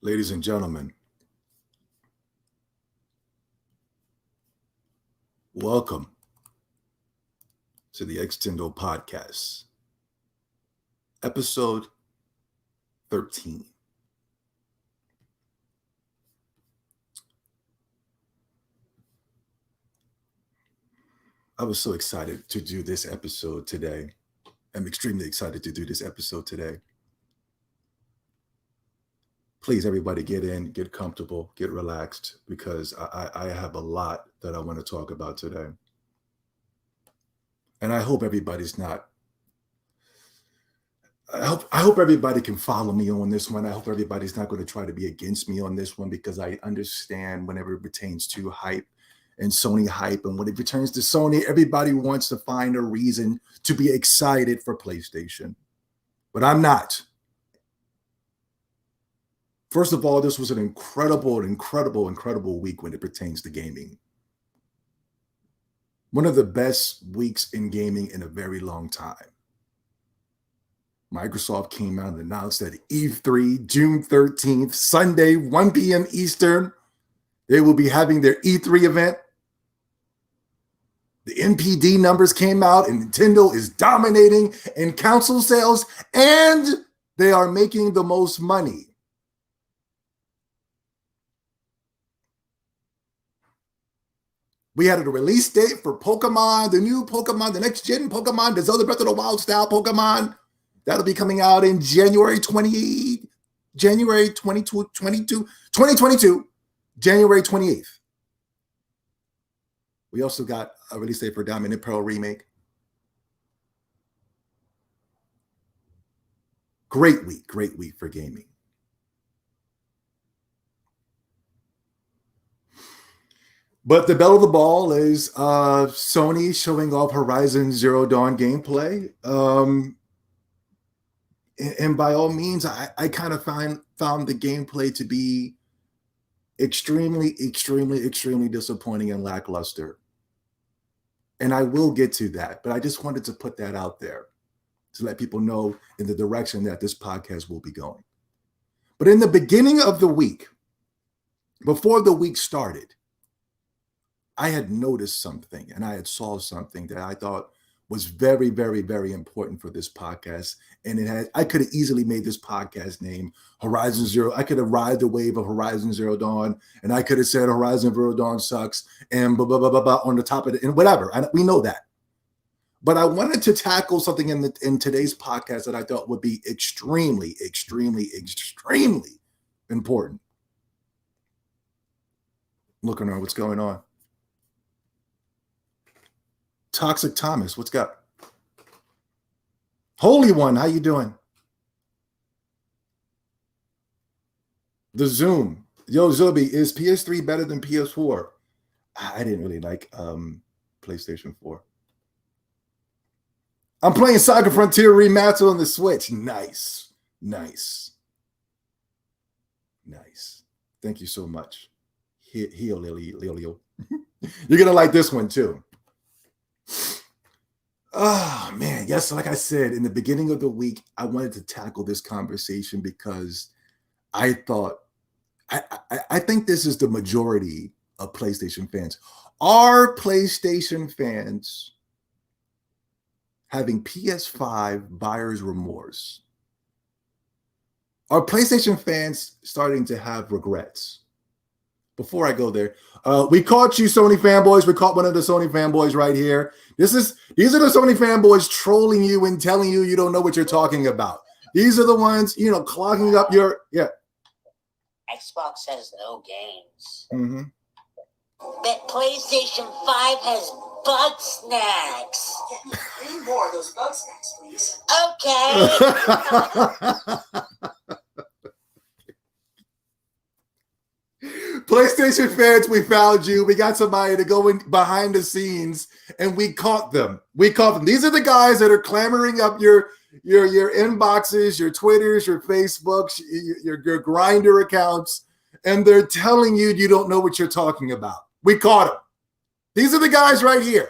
Ladies and gentlemen, welcome to the X-Tendo Podcast, episode 13. I was so excited to do this episode today. I'm extremely excited to do this episode today. Please, everybody, get in, get comfortable, get relaxed, because I have a lot that I want to talk about today. And I hope everybody's not. I hope everybody can follow me on this one. I hope everybody's not going to try to be against me on this one, because I understand whenever it pertains to hype and Sony hype, and when it returns to Sony, everybody wants to find a reason to be excited for PlayStation. But I'm not. First of all, this was an incredible week when it pertains to gaming. One of the best weeks in gaming in a very long time. Microsoft came out and announced that E3, June 13th, Sunday, 1 p.m. Eastern, they will be having their E3 event. The NPD numbers came out, and Nintendo is dominating in console sales, and they are making the most money. We had a release date for Pokemon, the new Pokemon, the next gen Pokemon, the Zelda Breath of the Wild style Pokemon. That'll be coming out in January 2022, January 28th. We also got a release date for Diamond and Pearl Remake. Great week for gaming. But the belle of the ball is Sony showing off Horizon Zero Dawn gameplay. And by all means, I kind of found the gameplay to be extremely disappointing and lackluster. And I will get to that, but I just wanted to put that out there to let people know in the direction that this podcast will be going. But in the beginning of the week, before the week started, I had noticed something, and I had saw something that I thought was very important for this podcast. And I could have easily made this podcast name Horizon Zero. I could have ride the wave of Horizon Zero Dawn, and I could have said Horizon Zero Dawn sucks and blah, blah, blah, blah, blah on the top of it, and whatever. We know that. But I wanted to tackle something in today's podcast that I thought would be extremely important. Looking around, what's going on? Toxic Thomas, what's up? Holy One, how you doing? The Zoom. Yo, Zobi, is PS3 better than PS4? I didn't really like PlayStation 4. I'm playing Saga Frontier Remastered on the Switch. Nice. Thank you so much. Heal, Lilio. You're going to like this one, too. Oh, man. Yes, like I said, in the beginning of the week, I wanted to tackle this conversation because I thought, I think this is the majority of PlayStation fans. Are PlayStation fans having PS5 buyer's remorse? Are PlayStation fans starting to have regrets? Before I go there, we caught you, Sony fanboys. We caught one of the Sony fanboys right here. These are the Sony fanboys trolling you and telling you don't know what you're talking about. These are the ones, clogging up your Xbox has no games. Mm-hmm. But PlayStation 5 has bug snacks. Bring more of those bug snacks, please. Okay. PlayStation fans, we found you. We got somebody to go in behind the scenes, and we caught them. These are the guys that are clamoring up your inboxes, your Twitters, your Facebooks, your Grindr accounts, and they're telling you don't know what you're talking about. We caught them. These are the guys right here.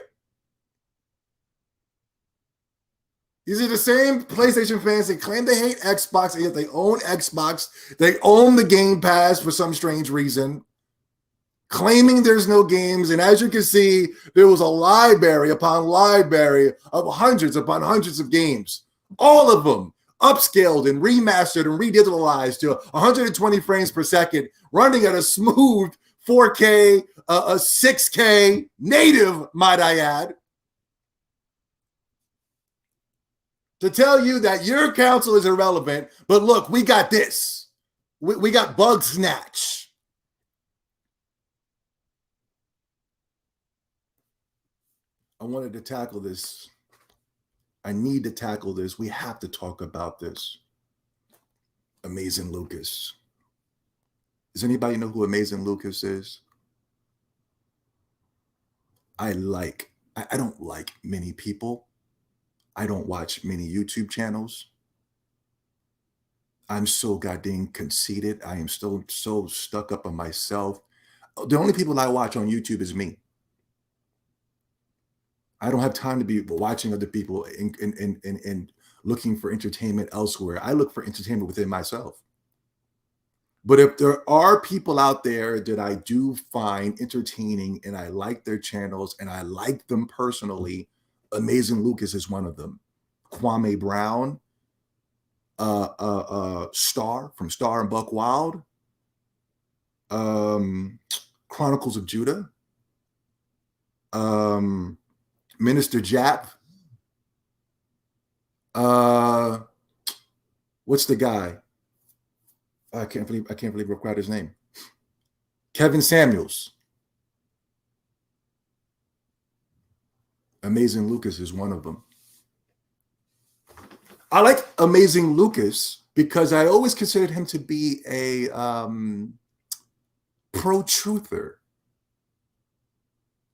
These are the same PlayStation fans that claim they hate Xbox, and yet they own Xbox. They own the Game Pass for some strange reason, claiming there's no games. And as you can see, there was a library upon library of hundreds upon hundreds of games, all of them upscaled and remastered and redigitalized to 120 frames per second, running at a smooth 4K, a 6K native, might I add. To tell you that your counsel is irrelevant, but look, we got this. We got Bug Snatch. I wanted to tackle this. I need to tackle this. We have to talk about this. Amazing Lucas. Does anybody know who Amazing Lucas is? I don't like many people. I don't watch many YouTube channels. I'm so goddamn conceited. I am still so stuck up on myself. The only people I watch on YouTube is me. I don't have time to be watching other people and looking for entertainment elsewhere. I look for entertainment within myself. But if there are people out there that I do find entertaining and I like their channels and I like them personally, Amazing Lucas is one of them. Kwame Brown, Star from Star and Buck Wild, Chronicles of Judah, Minister Jap, what's the guy? I can't believe I forgot his name. Kevin Samuels. Amazing Lucas is one of them. I like Amazing Lucas because I always considered him to be a pro-truther.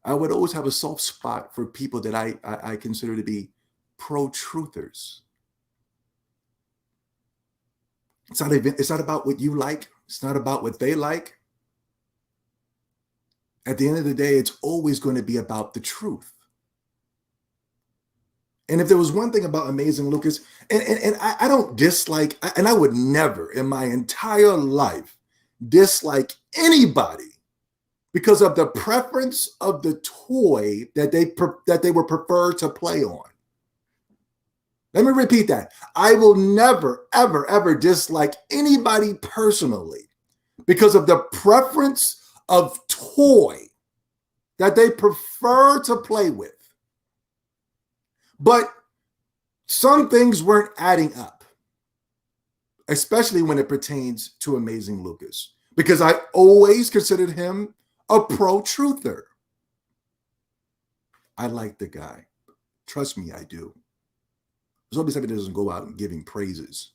I would always have a soft spot for people that I consider to be pro-truthers. It's not about what you like. It's not about what they like. At the end of the day, it's always going to be about the truth. And if there was one thing about Amazing Lucas, and I don't dislike, and I would never in my entire life dislike anybody because of the preference of the toy that they would prefer to play on. Let me repeat that. I will never, ever, ever dislike anybody personally because of the preference of toy that they prefer to play with. But some things weren't adding up, especially when it pertains to Amazing Lucas, because I always considered him a pro-truther. I like the guy. Trust me, I do. There's always somebody that doesn't go out and giving praises.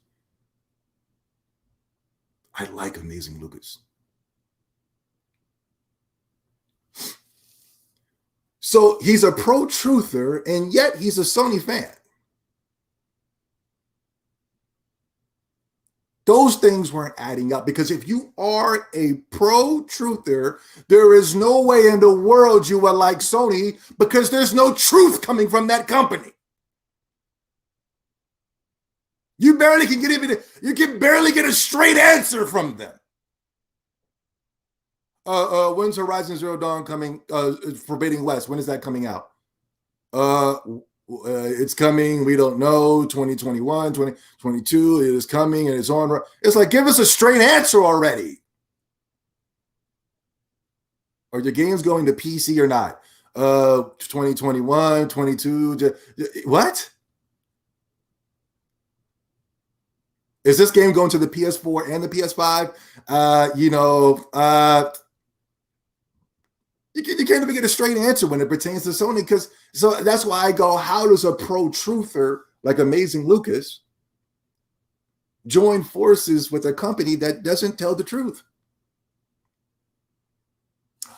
I like Amazing Lucas. So he's a pro-truther, and yet he's a Sony fan. Those things weren't adding up, because if you are a pro-truther, there is no way in the world you are like Sony, because there's no truth coming from that company. You barely can get a straight answer from them. When's Horizon Zero Dawn coming? Forbidden West. When is that coming out? It's coming. We don't know. 2021, 2022. It is coming and it's on. It's like, give us a straight answer already. Are your games going to PC or not? 2021, 22. What? Is this game going to the PS4 and the PS5? You can't even get a straight answer when it pertains to Sony, so that's why I go, how does a pro-truther like Amazing Lucas join forces with a company that doesn't tell the truth?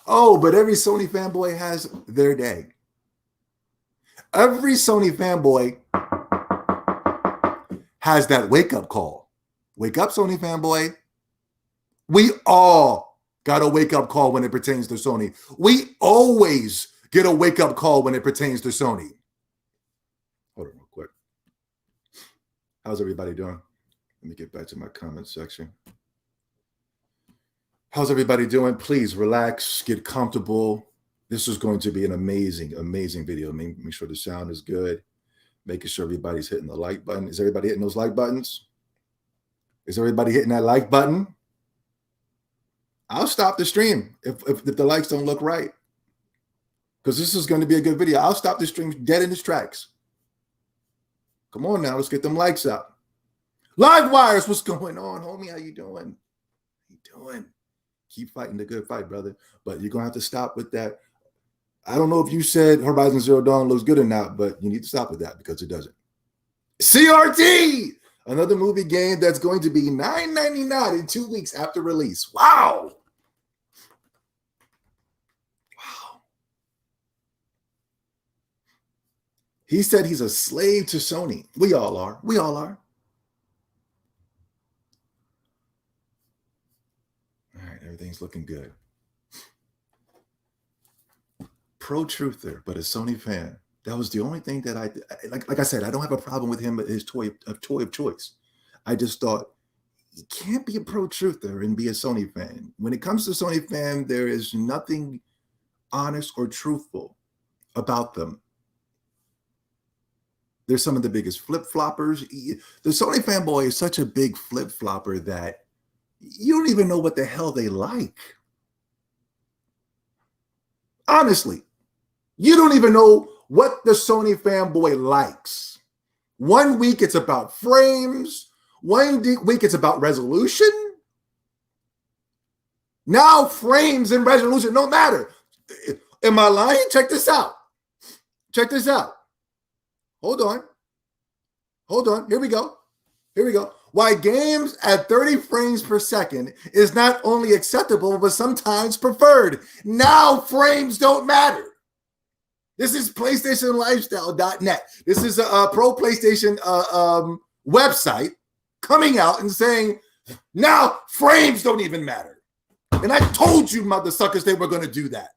Oh, but every Sony fanboy has their day. Every Sony fanboy has that wake-up call. Wake up, Sony fanboy. We all got a wake-up call when it pertains to Sony. We always get a wake-up call when it pertains to Sony. Hold on real quick. How's everybody doing? Let me get back to my comment section. How's everybody doing? Please relax, get comfortable. This is going to be an amazing, amazing video. Make sure the sound is good. Making sure everybody's hitting the like button. Is everybody hitting those like buttons? Is everybody hitting that like button? I'll stop the stream if the likes don't look right. Because this is going to be a good video. I'll stop the stream dead in its tracks. Come on now, let's get them likes up. Live wires, what's going on, homie? How you doing? How you doing? Keep fighting the good fight, brother. But you're going to have to stop with that. I don't know if you said Horizon Zero Dawn looks good or not, but you need to stop with that because it doesn't. CRT! Another movie game that's going to be $9.99 in 2 weeks after release. Wow! Wow. He said he's a slave to Sony. We all are. We all are. All right, everything's looking good. Pro-truther, but a Sony fan. That was the only thing that I like I said, I don't have a problem with him, but his toy of choice. I just thought you can't be a pro-truther and be a Sony fan. When it comes to Sony fan, there is nothing honest or truthful about them. They're some of the biggest flip-floppers. The Sony fanboy is such a big flip-flopper that you don't even know what the hell they like. Honestly, you don't even know what the Sony fanboy likes. 1 week it's about frames. 1 week it's about resolution. Now frames and resolution don't matter. Am I lying? Check this out. Check this out. Hold on. Hold on. Here we go. Here we go. Why games at 30 frames per second is not only acceptable, but sometimes preferred. Now frames don't matter. This is PlayStationLifestyle.net. This is a pro PlayStation website coming out and saying, now frames don't even matter. And I told you, mother suckers, they were going to do that.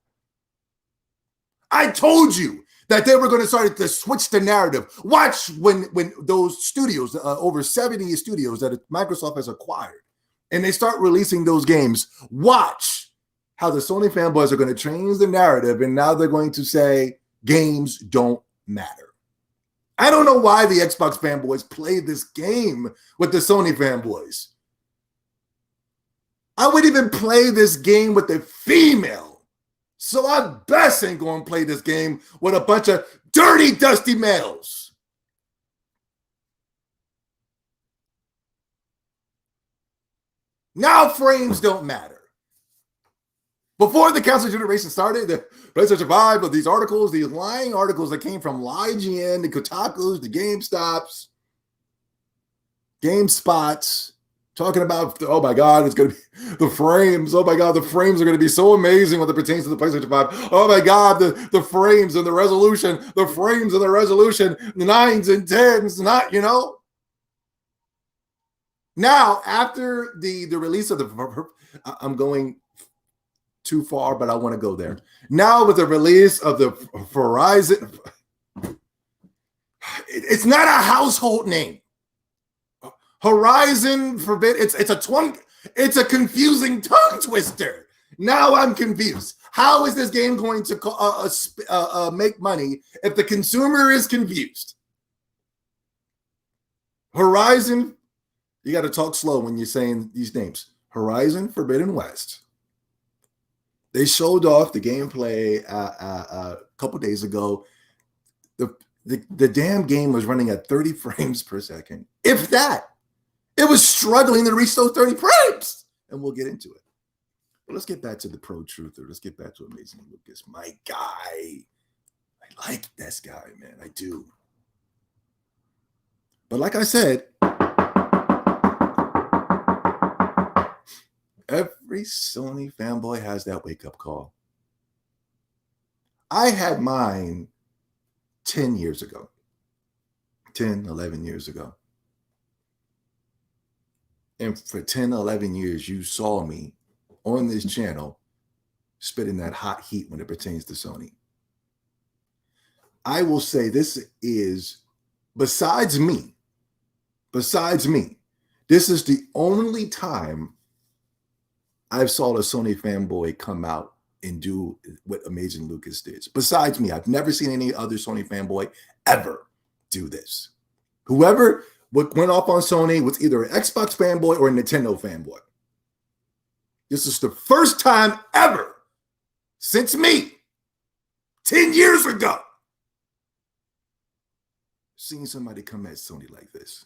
I told you that they were going to start to switch the narrative. Watch when those studios, over 70 studios that Microsoft has acquired, and they start releasing those games, watch how the Sony fanboys are going to change the narrative, and now they're going to say games don't matter. I don't know why the Xbox fanboys play this game with the Sony fanboys. I would even play this game with a female. So I best ain't going to play this game with a bunch of dirty, dusty males. Now frames don't matter. Before the console generation started, the PlayStation 5 with these articles, these lying articles that came from IGN, the Kotakus, the GameStops, GameSpots, talking about, oh my God, it's going to be the frames. Oh my God, the frames are going to be so amazing when it pertains to the PlayStation 5. Oh my God, the frames and the resolution, the frames and the resolution, the 9s and 10s, not, you know. Now, after the release of the, I'm going too far, but I want to go there. Now with the release of the Horizon, it's not a household name. Horizon Forbidden, it's a confusing tongue twister. Now I'm confused. How is this game going to make money if the consumer is confused? Horizon, you got to talk slow when you're saying these names. Horizon Forbidden West. They showed off the gameplay a couple days ago. The damn game was running at 30 frames per second. If that. It was struggling to reach those 30 frames. And we'll get into it. But let's get back to the pro-truther. Let's get back to Amazing Lucas. My guy. I like this guy, man. I do. But like I said, every Sony fanboy has that wake-up call. I had mine 10 years ago. 10, 11 years ago. And for 10, 11 years, you saw me on this channel spitting that hot heat when it pertains to Sony. I will say this is, besides me, besides me, this is the only time I've saw a Sony fanboy come out and do what Amazing Lucas did. Besides me, I've never seen any other Sony fanboy ever do this. Whoever went off on Sony was either an Xbox fanboy or a Nintendo fanboy. This is the first time ever since me, 10 years ago, seeing somebody come at Sony like this.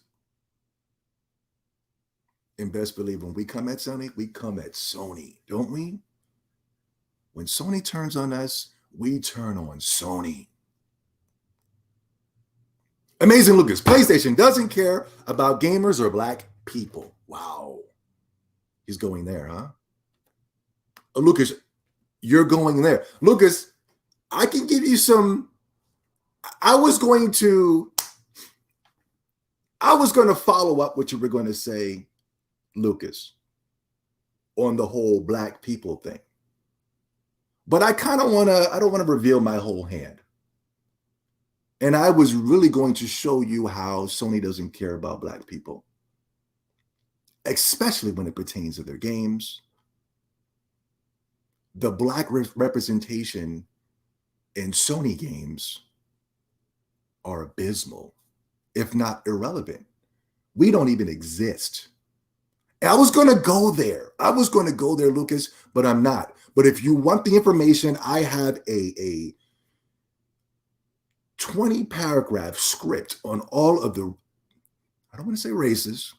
And best believe when we come at Sony, we come at Sony, don't we? When Sony turns on us, we turn on Sony. Amazing Lucas, PlayStation doesn't care about gamers or black people. Wow. He's going there, huh? Lucas, you're going there. Lucas, I can give you some. I was going to follow up what you were going to say, Lucas, on the whole black people thing. But I don't want to reveal my whole hand. And I was really going to show you how Sony doesn't care about black people, especially when it pertains to their games. The black representation in Sony games are abysmal, if not irrelevant. We don't even exist. I was going to go there. Lucas, but I'm not. But if you want the information, I have a 20-paragraph script on all of the, I don't want to say races.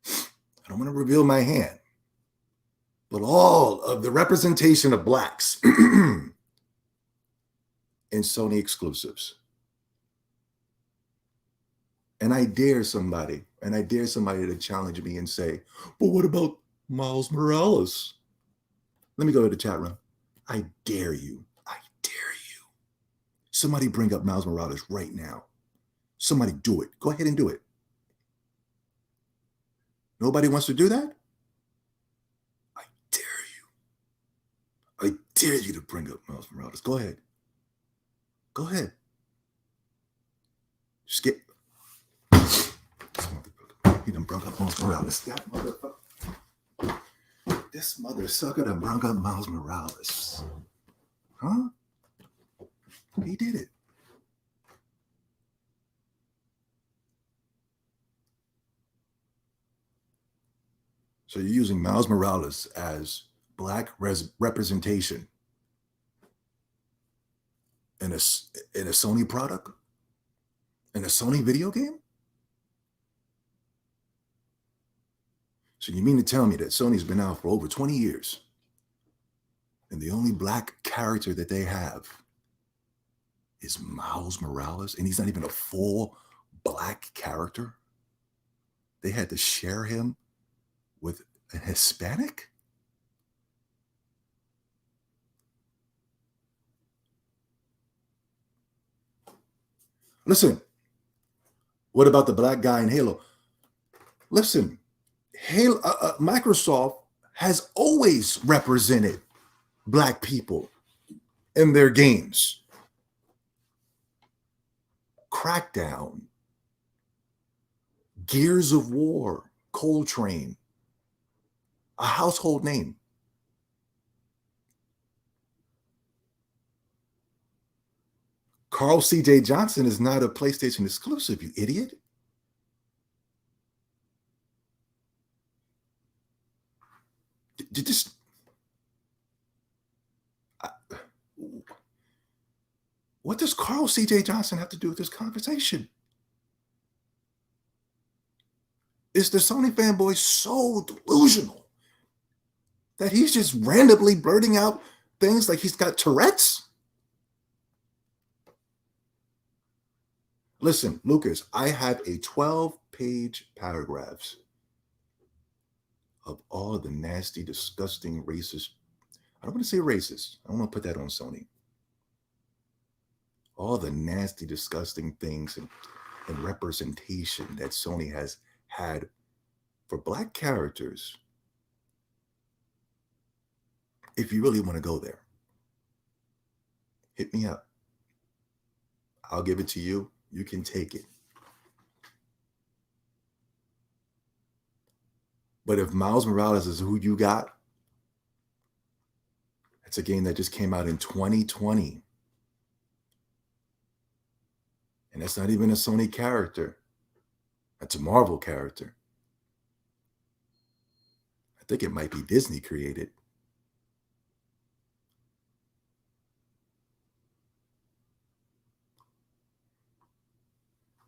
I don't want to reveal my hand, but all of the representation of blacks in Sony exclusives. And I dare somebody to challenge me and say, but what about Miles Morales? Let me go to the chat room. I dare you. Somebody bring up Miles Morales right now. Somebody do it. Go ahead and do it. Nobody wants to do that? I dare you to bring up Miles Morales. Go ahead. Just get. He done brought up Miles Morales. This mother sucker done brought up Miles Morales. Huh? He did it. So you're using Miles Morales as black representation in a Sony product? In a Sony video game? So you mean to tell me that Sony's been out for over 20 years and the only black character that they have is Miles Morales, and he's not even a full black character? They had to share him with a Hispanic? Listen, what about the black guy in Halo? Listen, Halo, Microsoft has always represented black people in their games. Crackdown, Gears of War, Coltrane, a household name. Carl C.J. Johnson is not a PlayStation exclusive, you idiot. What does Carl C.J. Johnson have to do with this conversation? Is the Sony fanboy so delusional that he's just randomly blurting out things like he's got Tourette's? Listen, Lucas, I have a 12-page paragraphs of all of the nasty, disgusting, racist. I don't want to say racist. I don't want to put that on Sony. All the nasty, disgusting things and representation that Sony has had for black characters. If you really want to go there, hit me up. I'll give it to you. You can take it. But if Miles Morales is who you got, it's a game that just came out in 2020. And that's not even a Sony character. That's a Marvel character. I think it might be Disney created.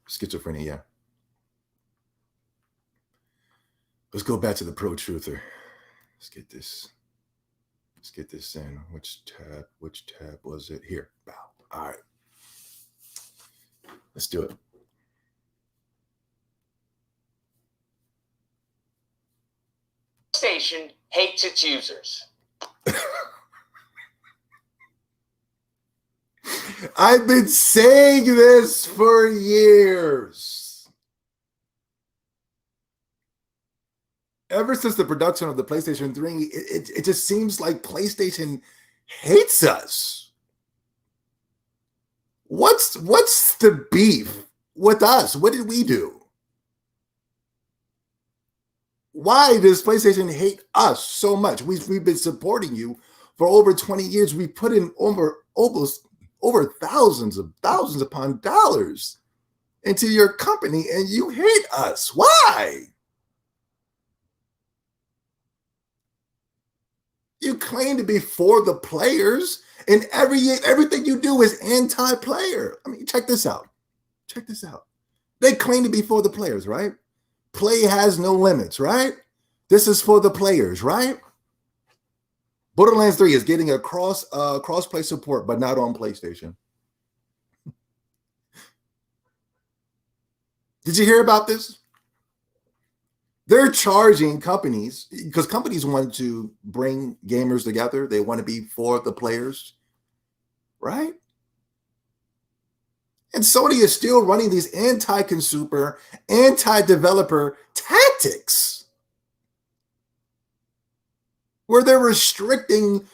Schizophrenia. Let's go back to the Pro Truther. Let's get this. Let's get this in. Which tab was it? Here. Wow. All right. Let's do it. PlayStation hates its users. I've been saying this for years. Ever since the production of the PlayStation 3, it just seems like PlayStation hates us. What's the beef with us? What did we do? Why does PlayStation hate us so much? We've been supporting you for over 20 years. We put in over thousands upon dollars into your company, and you hate us. Why? You claim to be for the players, and everything you do is anti-player. I mean, check this out. Check this out. They claim to be for the players, right? Play has no limits, right? This is for the players, right? Borderlands 3 is getting a cross-play support, but not on PlayStation. Did you hear about this? They're charging companies, because companies want to bring gamers together. They want to be for the players, right? And Sony is still running these anti-consumer, anti-developer tactics where they're restricting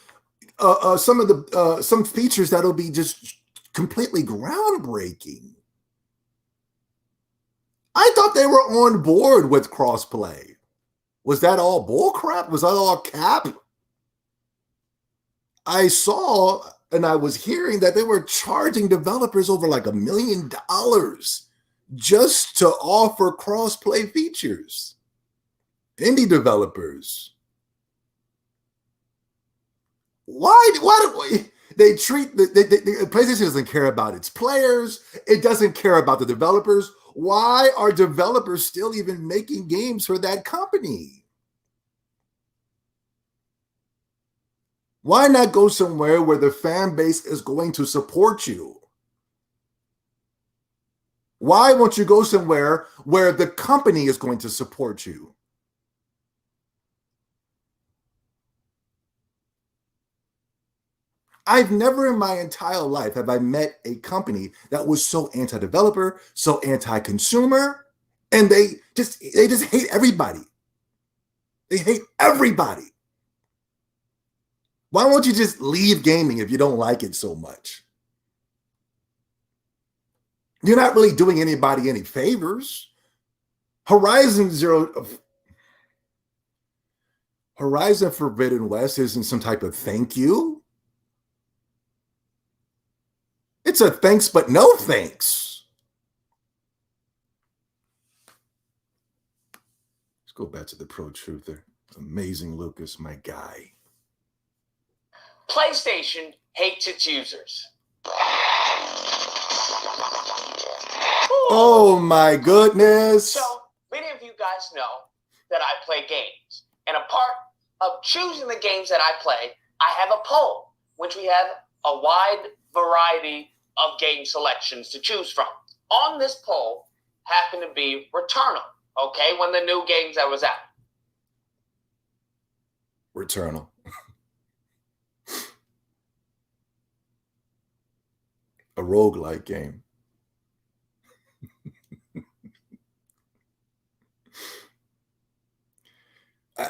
some features that'll be just completely groundbreaking. I thought they were on board with crossplay. Was that all bullcrap? Was that all cap? I saw and I was hearing that they were charging developers over like $1 million just to offer cross-play features. Indie developers. Why do we? They treat the PlayStation doesn't care about its players. It doesn't care about the developers. Why are developers still even making games for that company? Why not go somewhere where the fan base is going to support you? Why won't you go somewhere where the company is going to support you? I've never in my entire life have I met a company that was so anti-developer, so anti-consumer, and they just hate everybody. They hate everybody. Why won't you just leave gaming if you don't like it so much? You're not really doing anybody any favors. Horizon Forbidden West isn't some type of thank you. It's a thanks, but no thanks. Let's go back to the Pro Truther. Amazing Lucas, my guy. PlayStation hates its users. Oh my goodness. So, many of you guys know that I play games. And a part of choosing the games that I play, I have a poll, which we have a wide variety of game selections to choose from. On this poll happened to be Returnal, okay, one of the new games that was out. Returnal. A roguelike game.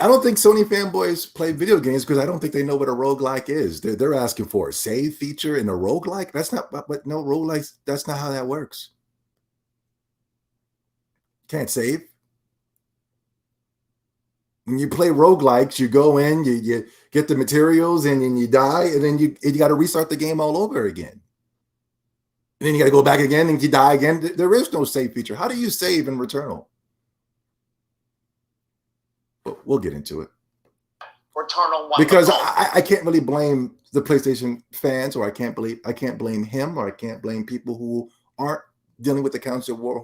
I don't think Sony fanboys play video games because I don't think they know what a roguelike is. They're asking for a save feature in a roguelike. That's not, but no roguelikes, that's not how that works. Can't save. When you play roguelikes, you go in, you get the materials, and then you die, and then you got to restart the game all over again. And then you got to go back again, and you die again. There is no save feature. How do you save in Returnal? But we'll get into it. Returnal 1. Because I can't really blame the PlayStation fans, or I can't blame him, or I can't blame people who aren't dealing with the Council of War,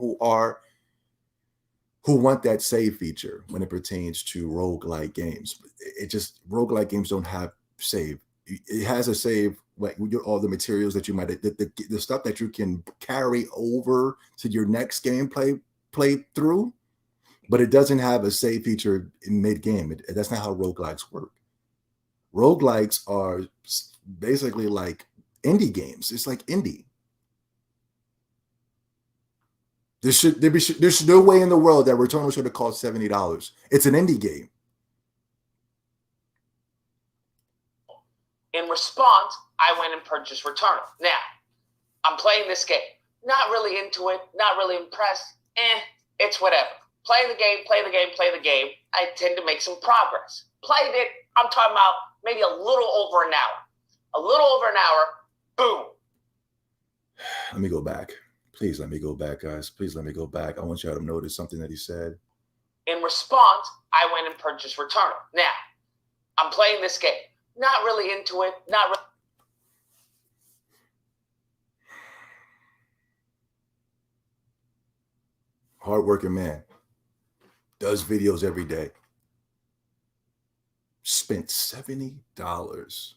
who want that save feature when it pertains to roguelike games. Roguelike games don't have save. It has a save, like all the materials that you might, the stuff that you can carry over to your next game play through, but it doesn't have a save feature in mid-game. That's not how roguelikes work. Roguelikes are basically like indie games. It's like indie. There's no way in the world that Returnal should have cost $70. It's an indie game. In response, I went and purchased Returnal. Now, I'm playing this game. Not really into it. Not really impressed. It's whatever. Play the game. I tend to make some progress. Played it. I'm talking about maybe a little over an hour. Boom. Let me go back. Please let me go back, guys. Please let me go back. I want y'all to notice something that he said. In response, I went and purchased Returnal. Now, I'm playing this game. Not really into it. Hardworking man. Does videos every day. Spent $70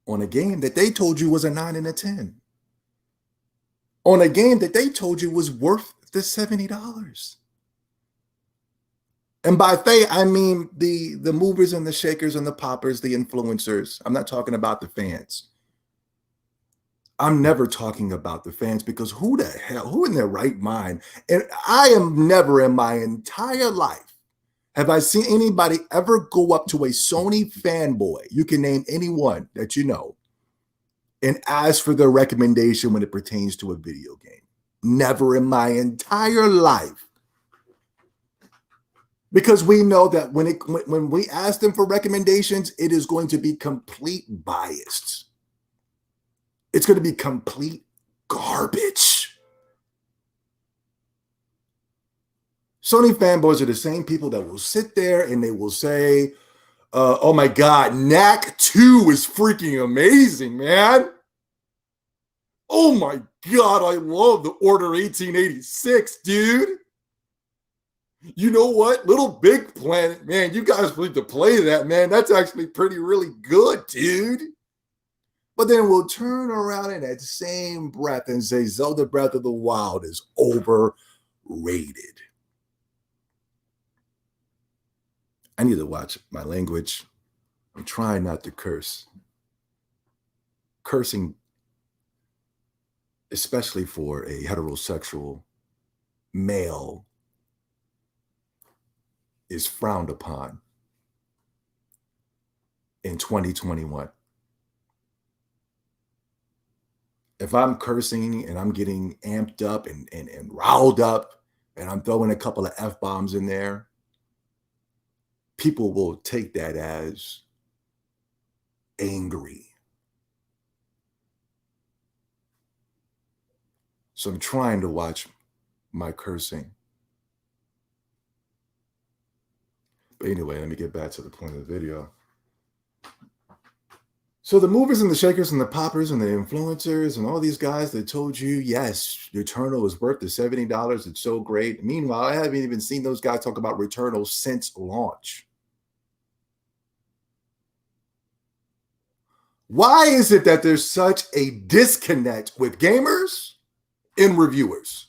on a game that they told you was a 9 and a 10. On a game that they told you was worth the $70. And by they, I mean the movers and the shakers and the poppers, the influencers. I'm not talking about the fans. I'm never talking about the fans, because who in their right mind? And I am never in my entire life have I seen anybody ever go up to a Sony fanboy, you can name anyone that you know, and ask for their recommendation when it pertains to a video game. Never in my entire life. Because we know that when we ask them for recommendations, it is going to be complete biased. It's going to be complete garbage. Sony fanboys are the same people that will sit there and they will say, oh my God, Knack 2 is freaking amazing, man. Oh my God, I love the Order 1886, dude. You know what? Little Big Planet, man, you guys need to play that, man. That's actually really good, dude. But then we'll turn around in that same breath and say Zelda Breath of the Wild is overrated. I need to watch my language. I'm trying not to curse. Cursing, especially for a heterosexual male, is frowned upon in 2021. If I'm cursing and I'm getting amped up and riled up and I'm throwing a couple of F-bombs in there, people will take that as angry. So I'm trying to watch my cursing. But anyway, let me get back to the point of the video. So the movers and the shakers and the poppers and the influencers and all these guys that told you, yes, Returnal is worth the $70. It's so great. Meanwhile, I haven't even seen those guys talk about Returnal since launch. Why is it that there's such a disconnect with gamers and reviewers?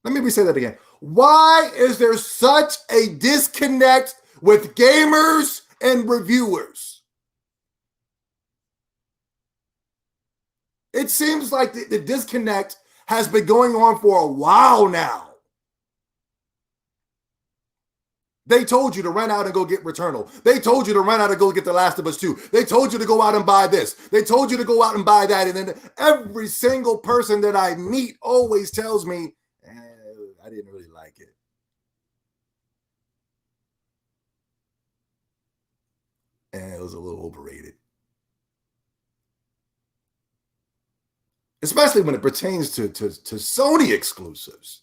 Let me say that again. Why is there such a disconnect with gamers and reviewers? It seems like the disconnect has been going on for a while now. They told you to run out and go get Returnal. They told you to run out and go get The Last of Us 2. They told you to go out and buy this. They told you to go out and buy that. And then every single person that I meet always tells me, I didn't really like it. it was a little overrated. Especially when it pertains to Sony exclusives.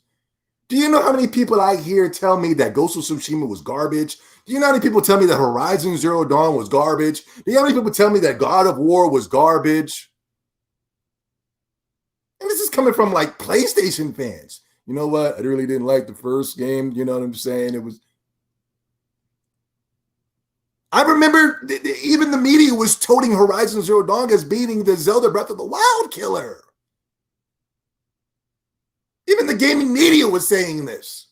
Do you know how many people I hear tell me that Ghost of Tsushima was garbage? Do you know how many people tell me that Horizon Zero Dawn was garbage? Do you know how many people tell me that God of War was garbage? And this is coming from like PlayStation fans. You know what? I really didn't like the first game. You know what I'm saying? It was. I remember even the media was toting Horizon Zero Dawn as beating the Zelda Breath of the Wild killer. Even the gaming media was saying this.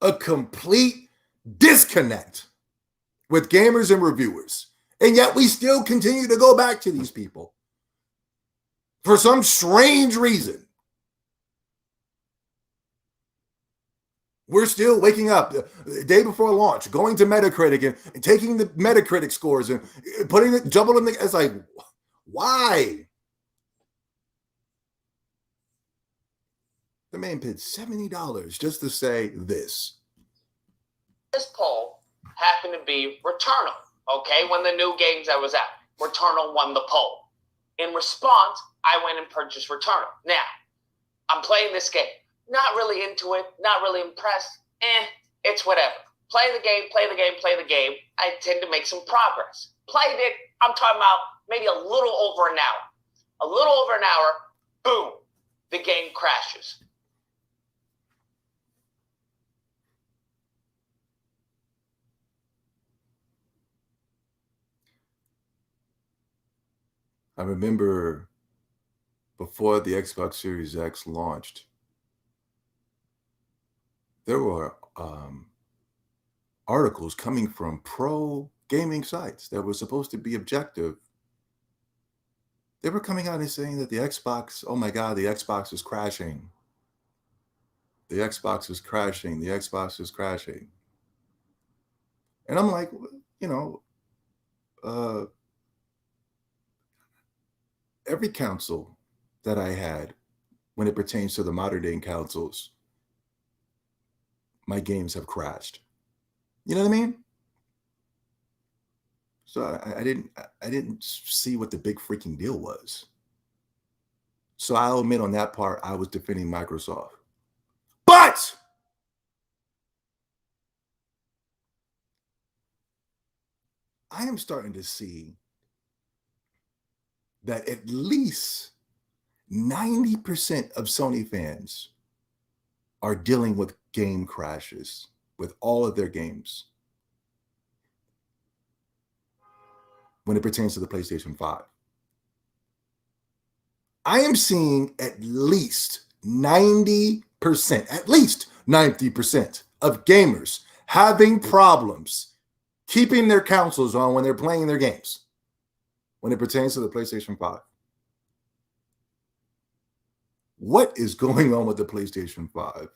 A complete disconnect with gamers and reviewers. And yet we still continue to go back to these people for some strange reason. We're still waking up the day before launch, going to Metacritic and taking the Metacritic scores and putting it, jumping in the, it's like, why? The man paid $70 just to say this. This poll happened to be Returnal, okay? When the new games that was out, Returnal won the poll. In response, I went and purchased Returnal. Now, I'm playing this game. Not really into it, not really impressed. It's whatever. Play the game. I tend to make some progress. Played it, I'm talking about maybe a little over an hour. Boom, the game crashes. I remember before the Xbox Series X launched, there were articles coming from pro gaming sites that were supposed to be objective. They were coming out and saying that the Xbox, oh my God, the Xbox is crashing. The Xbox is crashing. The Xbox is crashing. And I'm like, you know, every console that I had, when it pertains to the modern day consoles, my games have crashed. You know what I mean? So I didn't see what the big freaking deal was. So I'll admit on that part, I was defending Microsoft. But I am starting to see that at least 90% of Sony fans are dealing with game crashes with all of their games when it pertains to the PlayStation 5. I am seeing at least 90% of gamers having problems keeping their consoles on when they're playing their games when it pertains to the PlayStation 5. What is going on with the PlayStation 5?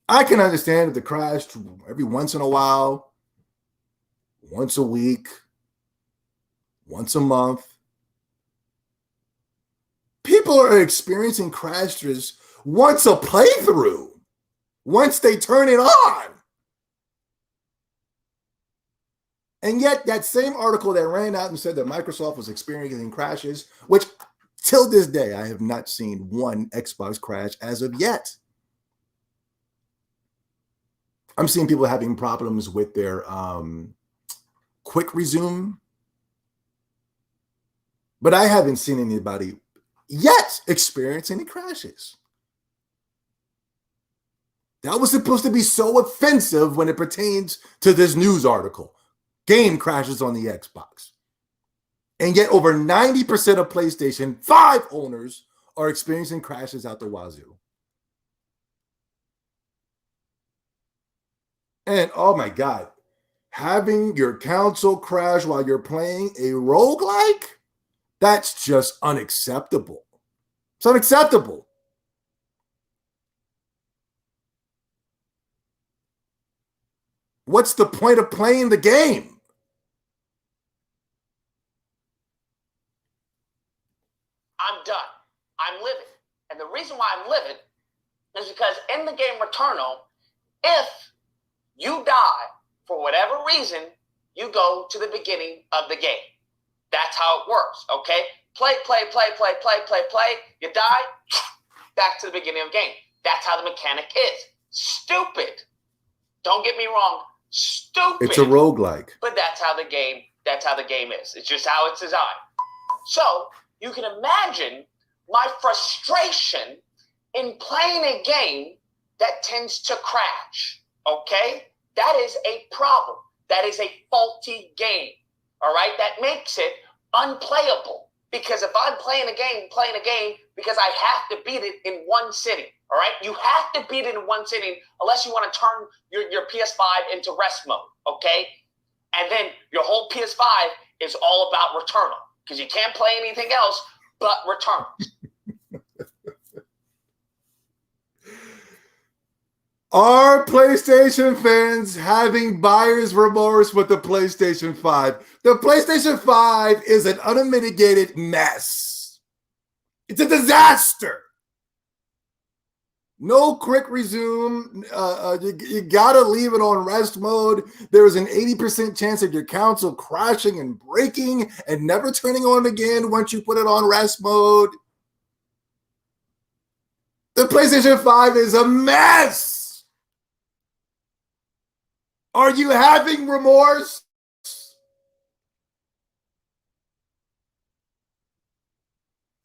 I can understand that the crash every once in a while, once a week, once a month. People are experiencing crashes once a playthrough, once they turn it on. And yet that same article that ran out and said that Microsoft was experiencing crashes, which till this day, I have not seen one Xbox crash as of yet. I'm seeing people having problems with their quick resume, but I haven't seen anybody yet experience any crashes. That was supposed to be so offensive when it pertains to this news article. Game crashes on the Xbox. And yet over 90% of PlayStation 5 owners are experiencing crashes out the wazoo. And oh my God, having your console crash while you're playing a roguelike, that's just unacceptable. It's unacceptable. What's the point of playing the game? I'm done. I'm livid. And the reason why I'm livid is because in the game Returnal, if You die for whatever reason, you go to the beginning of the game. That's how it works, okay? Play. You die, back to the beginning of the game. That's how the mechanic is. Stupid. Don't get me wrong. Stupid. It's a roguelike. But that's how the game is. It's just how it's designed. So you can imagine my frustration in playing a game that tends to crash. Okay? That is a problem. That is a faulty game. All right? That makes it unplayable. Because if I'm playing a game because I have to beat it in one sitting. All right? You have to beat it in one sitting unless you want to turn your PS5 into rest mode. Okay? And then your whole PS5 is all about Returnal. Because you can't play anything else but Returnal. Are PlayStation fans having buyer's remorse with the PlayStation 5? The PlayStation 5 is an unmitigated mess. It's a disaster. No quick resume. You gotta leave it on rest mode. There is an 80% chance of your console crashing and breaking and never turning on again once you put it on rest mode. The PlayStation 5 is a mess. Are you having remorse?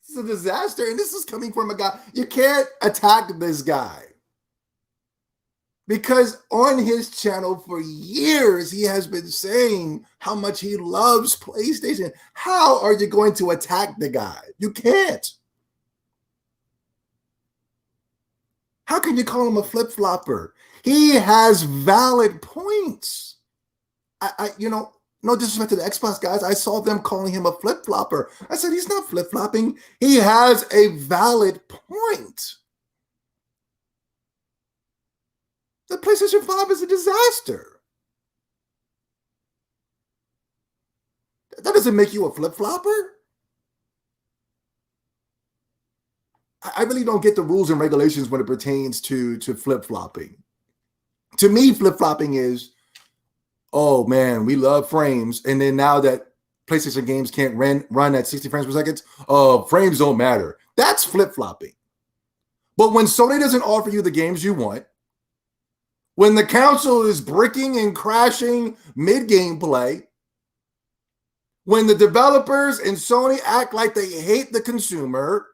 This is a disaster, and this is coming from a guy. You can't attack this guy because on his channel for years, he has been saying how much he loves PlayStation. How are you going to attack the guy? You can't. How can you call him a flip-flopper? He has valid points. No disrespect to the Xbox guys. I saw them calling him a flip-flopper. I said, he's not flip-flopping. He has a valid point. The PlayStation 5 is a disaster. That doesn't make you a flip-flopper. I really don't get the rules and regulations when it pertains to flip-flopping. To me, flip-flopping is, oh man, we love frames. And then now that PlayStation games can't run at 60 frames per second, frames don't matter. That's flip-flopping. But when Sony doesn't offer you the games you want, when the console is bricking and crashing mid-game play, when the developers and Sony act like they hate the consumer,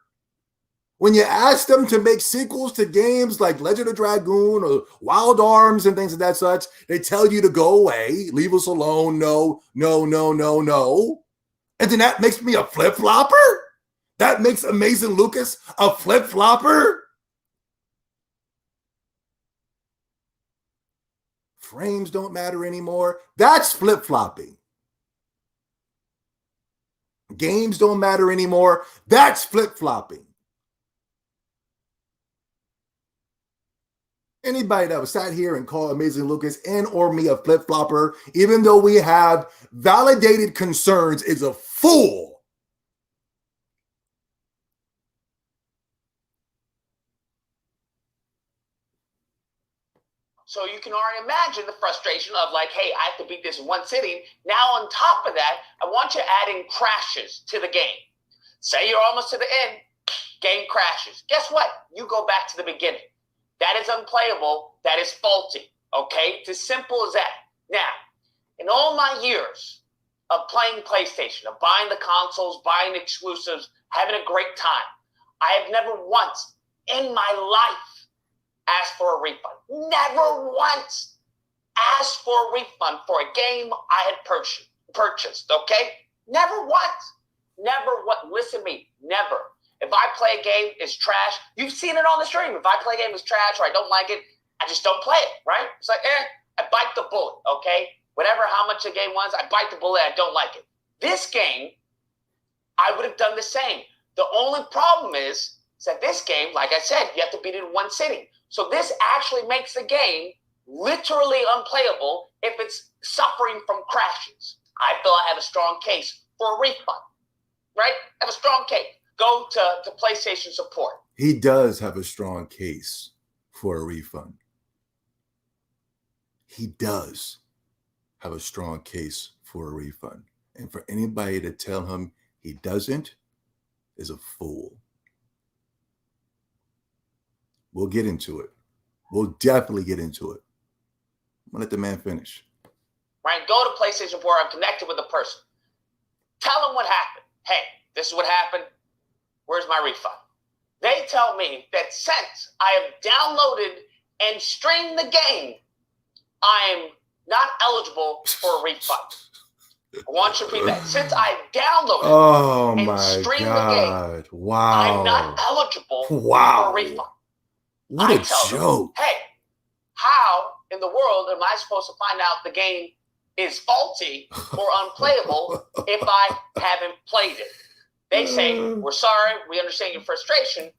when you ask them to make sequels to games like Legend of Dragoon or Wild Arms and things of that such, they tell you to go away, leave us alone, no. And then that makes me a flip-flopper? That makes Amazing Lucas a flip-flopper? Frames don't matter anymore. That's flip-flopping. Games don't matter anymore. That's flip-flopping. Anybody that was sat here and called Amazing Lucas and or me a flip-flopper, even though we have validated concerns, is a fool. So you can already imagine the frustration of like, hey, I have to beat this in one sitting. Now on top of that, I want you adding crashes to the game. Say you're almost to the end, game crashes. Guess what? You go back to the beginning. That is unplayable. That is faulty. Okay? It's as simple as that. Now, in all my years of playing PlayStation, of buying the consoles, buying exclusives, having a great time, I have never once in my life asked for a refund. Never once asked for a refund for a game I had purchased. Okay? Never once. Never what? Listen to me. Never. If I play a game, it's trash. You've seen it on the stream. If I play a game, it's trash or I don't like it, I just don't play it, right? It's like, I bite the bullet, okay? Whatever, how much the game was, I bite the bullet, I don't like it. This game, I would have done the same. The only problem is that this game, like I said, you have to beat it in one sitting. So this actually makes the game literally unplayable if it's suffering from crashes. I feel I have a strong case for a refund, right? I have a strong case. Go to PlayStation support. He does have a strong case for a refund. he does have a strong case for a refund. And for anybody to tell him he doesn't is a fool. We'll get into it. We'll definitely get into it. I'm gonna let the man finish. Right? Go to PlayStation 4. I'm connected with the person. Tell them what happened. Hey, this is what happened. Where's my refund? They tell me that since I have downloaded and streamed the game, I am not eligible for a refund. I want you to repeat that. Since I downloaded and streamed the game, I'm not eligible for a refund. What a joke. Them, hey, how in the world am I supposed to find out the game is faulty or unplayable if I haven't played it? They say, we're sorry, we understand your frustration,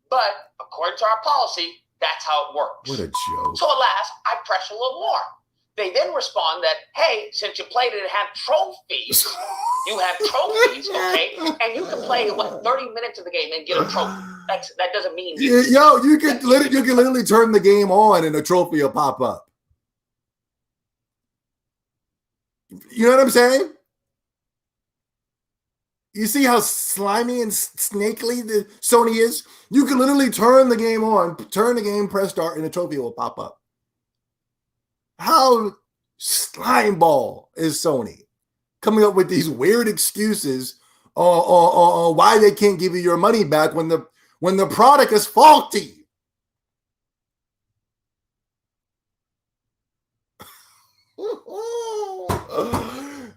but according to our policy, that's how it works. What a joke. So alas, I press a little more. They then respond that, hey, since you played it and have trophies, okay? And you can play, 30 minutes of the game and get a trophy. That doesn't mean... Yo, you can literally turn the game on and a trophy will pop up. You know what I'm saying? You see how slimy and snakely the Sony is? You can literally turn the game on, turn the game, press start, and a trophy will pop up. How slimeball is Sony coming up with these weird excuses on why they can't give you your money back when the product is faulty?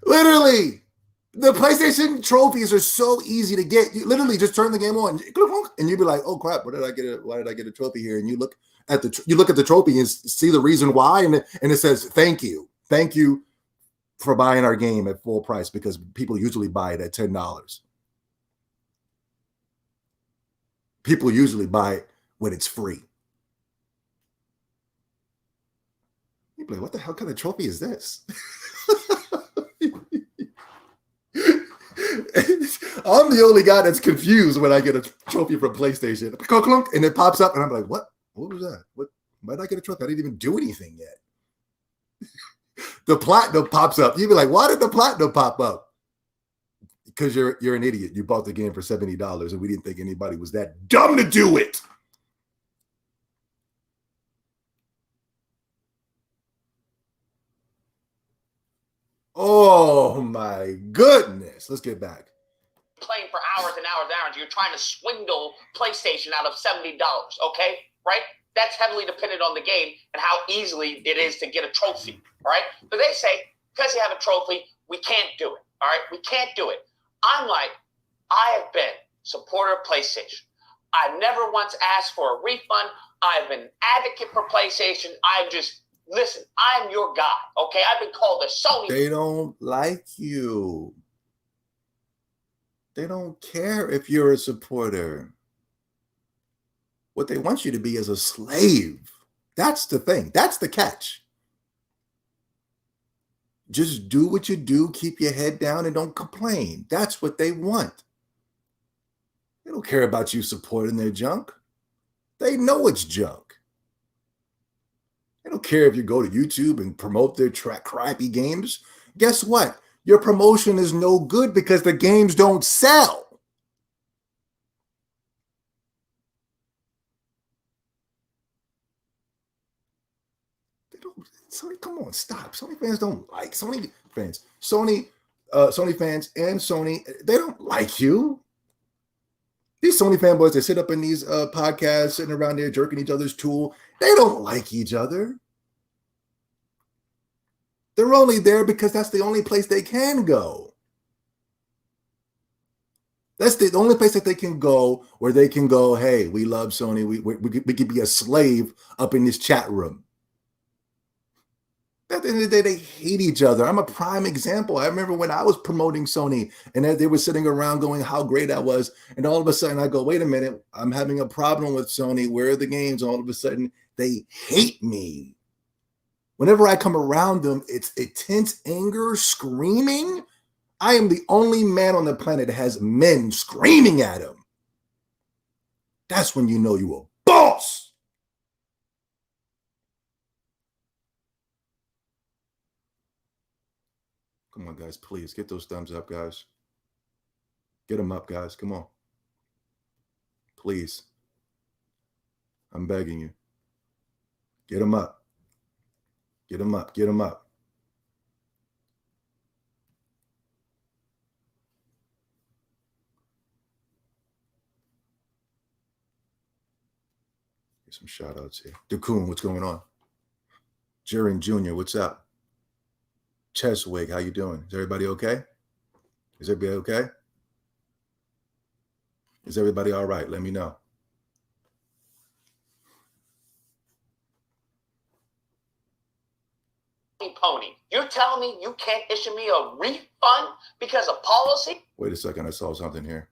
Literally, the PlayStation trophies are so easy to get. You literally just turn the game on, and you'd be like, "Oh crap! Why did I get a trophy here?" And you look at the trophy and see the reason why, and it says, "Thank you for buying our game at full price," because people usually buy it at $10. People usually buy it when it's free. You'd be like, "What the hell kind of trophy is this?" I'm the only guy that's confused when I get a trophy from PlayStation, and it pops up, and I'm like, "What? What was that? Why did I get a trophy? I didn't even do anything yet." The platinum pops up. You'd be like, "Why did the platinum pop up?" Because you're an idiot. You bought the game for $70, and we didn't think anybody was that dumb to do it. Oh my goodness. Let's get back. Playing for hours and hours and hours. You're trying to swindle PlayStation out of $70, okay? Right? That's heavily dependent on the game and how easily it is to get a trophy, all right? But they say, because you have a trophy, we can't do it, all right? We can't do it. I'm like, I have been supporter of PlayStation. I've never once asked for a refund. I've been an advocate for PlayStation. Listen, I'm your guy, okay? I've been called a Sony. They don't like you. They don't care if you're a supporter. What they want you to be is a slave. That's the thing. That's the catch. Just do what you do, keep your head down, and don't complain. That's what they want. They don't care about you supporting their junk. They know it's junk. They don't care if you go to YouTube and promote their crappy games. Guess what? Your promotion is no good because the games don't sell. Sony, come on, stop. Sony fans don't like Sony fans. Sony fans and Sony, they don't like you. These Sony fanboys that sit up in these podcasts, sitting around there jerking each other's tool, they don't like each other. They're only there because that's the only place they can go. That's the only place that they can go where they can go, hey, we love Sony. We could be a slave up in this chat room. At the end of the day, they hate each other. I'm a prime example. I remember when I was promoting Sony and they were sitting around going how great I was. And all of a sudden I go, wait a minute, I'm having a problem with Sony. Where are the games? All of a sudden they hate me. Whenever I come around them, it's intense anger, screaming. I am the only man on the planet that has men screaming at him. That's when you know you're a boss. Come on, guys, please get those thumbs up, guys. Get them up, guys. Come on. Please. I'm begging you. Get them up. Get them up. Get them up. Get some shout outs here. Dakun, what's going on? Jiren Jr., what's up? Cheswig, how you doing? Is everybody okay? Is everybody okay? Is everybody all right? Let me know. Pony, you're telling me you can't issue me a refund because of policy? Wait a second. I saw something here.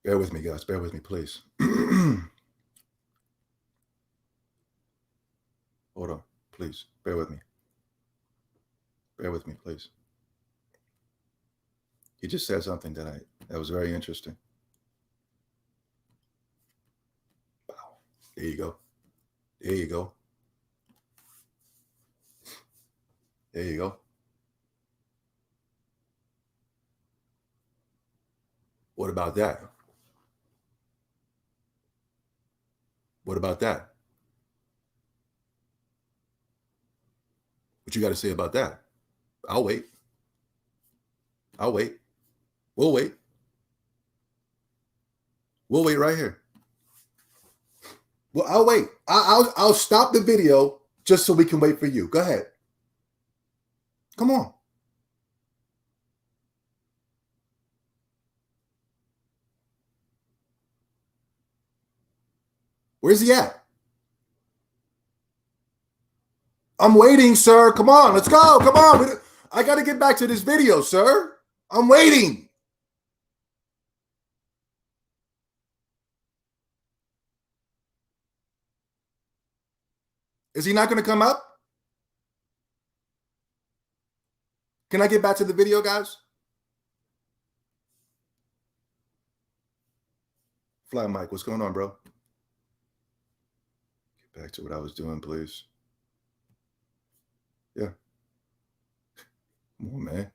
Bear with me, guys. Bear with me, please. Hold on, please. Bear with me. Bear with me, please. He just said something that was very interesting. Wow. There you go. There you go. There you go. What about that? What about that? What you got to say about that? I'll wait. I'll wait. We'll wait. We'll wait right here. Well, I'll wait. I'll stop the video just so we can wait for you. Go ahead. Come on. Where's he at? I'm waiting, sir. Come on, let's go. Come on. I got to get back to this video, sir. I'm waiting. Is he not going to come up? Can I get back to the video, guys? Fly Mike, what's going on, bro? Get back to what I was doing, please. Yeah. Come on, man.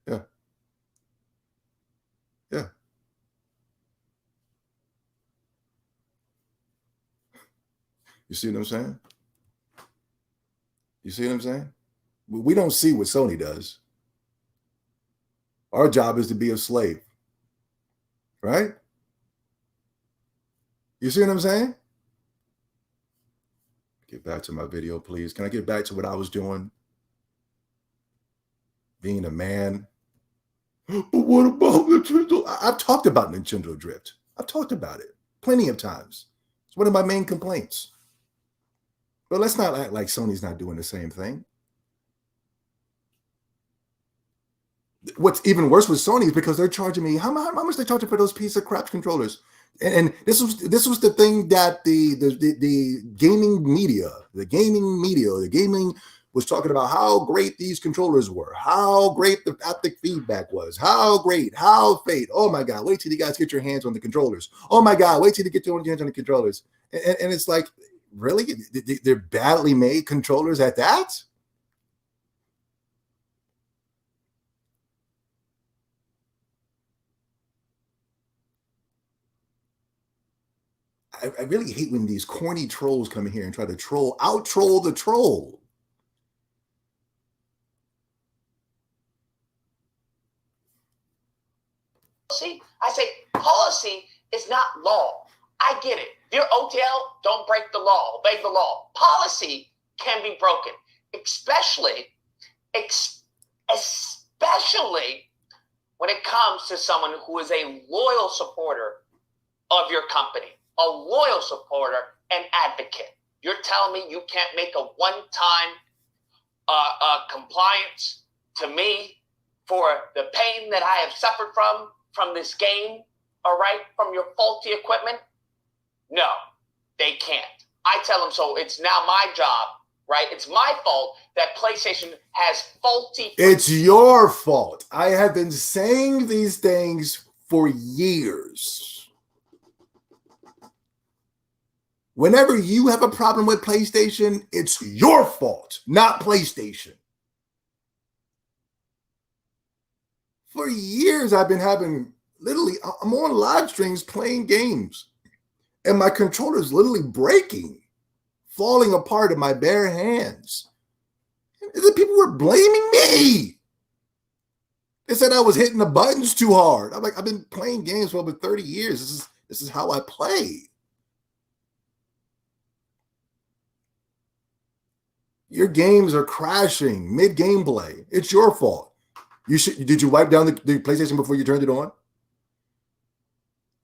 Yeah. Yeah. You see what I'm saying? You see what I'm saying? We don't see what Sony does. Our job is to be a slave. Right? You see what I'm saying? Get back to my video, please. Can I get back to what I was doing? Being a man. But what about Nintendo? I've talked about Nintendo Drift. I've talked about it plenty of times. It's one of my main complaints. But let's not act like Sony's not doing the same thing. What's even worse with Sony is because they're charging me how much they charging for those piece of crap controllers. And this was the thing that the gaming was talking about how great these controllers were, how great the haptic feedback was, how fate. Oh my God, wait till you guys get your hands on the controllers. Oh my God, wait till you get your hands on the controllers. And it's like, really? They're badly made controllers at that? I really hate when these corny trolls come in here and try to out-troll the troll. See, I say policy is not law. I get it. If you're OTL, don't break the law, obey the law. Policy can be broken, especially when it comes to someone who is a loyal supporter of your company, a loyal supporter and advocate. You're telling me you can't make a one-time compliance to me for the pain that I have suffered from this game, all right, from your faulty equipment? No, they can't. I tell them, so it's now my job, right? It's my fault that PlayStation has faulty. It's your fault. I have been saying these things for years. Whenever you have a problem with PlayStation, it's your fault, not PlayStation. For years, I've been having I'm on live streams playing games, and my controller is literally breaking, falling apart in my bare hands. And the people were blaming me. They said I was hitting the buttons too hard. I'm like, I've been playing games for over 30 years. This is how I play. Your games are crashing mid-gameplay. It's your fault. Did you wipe down the PlayStation before you turned it on?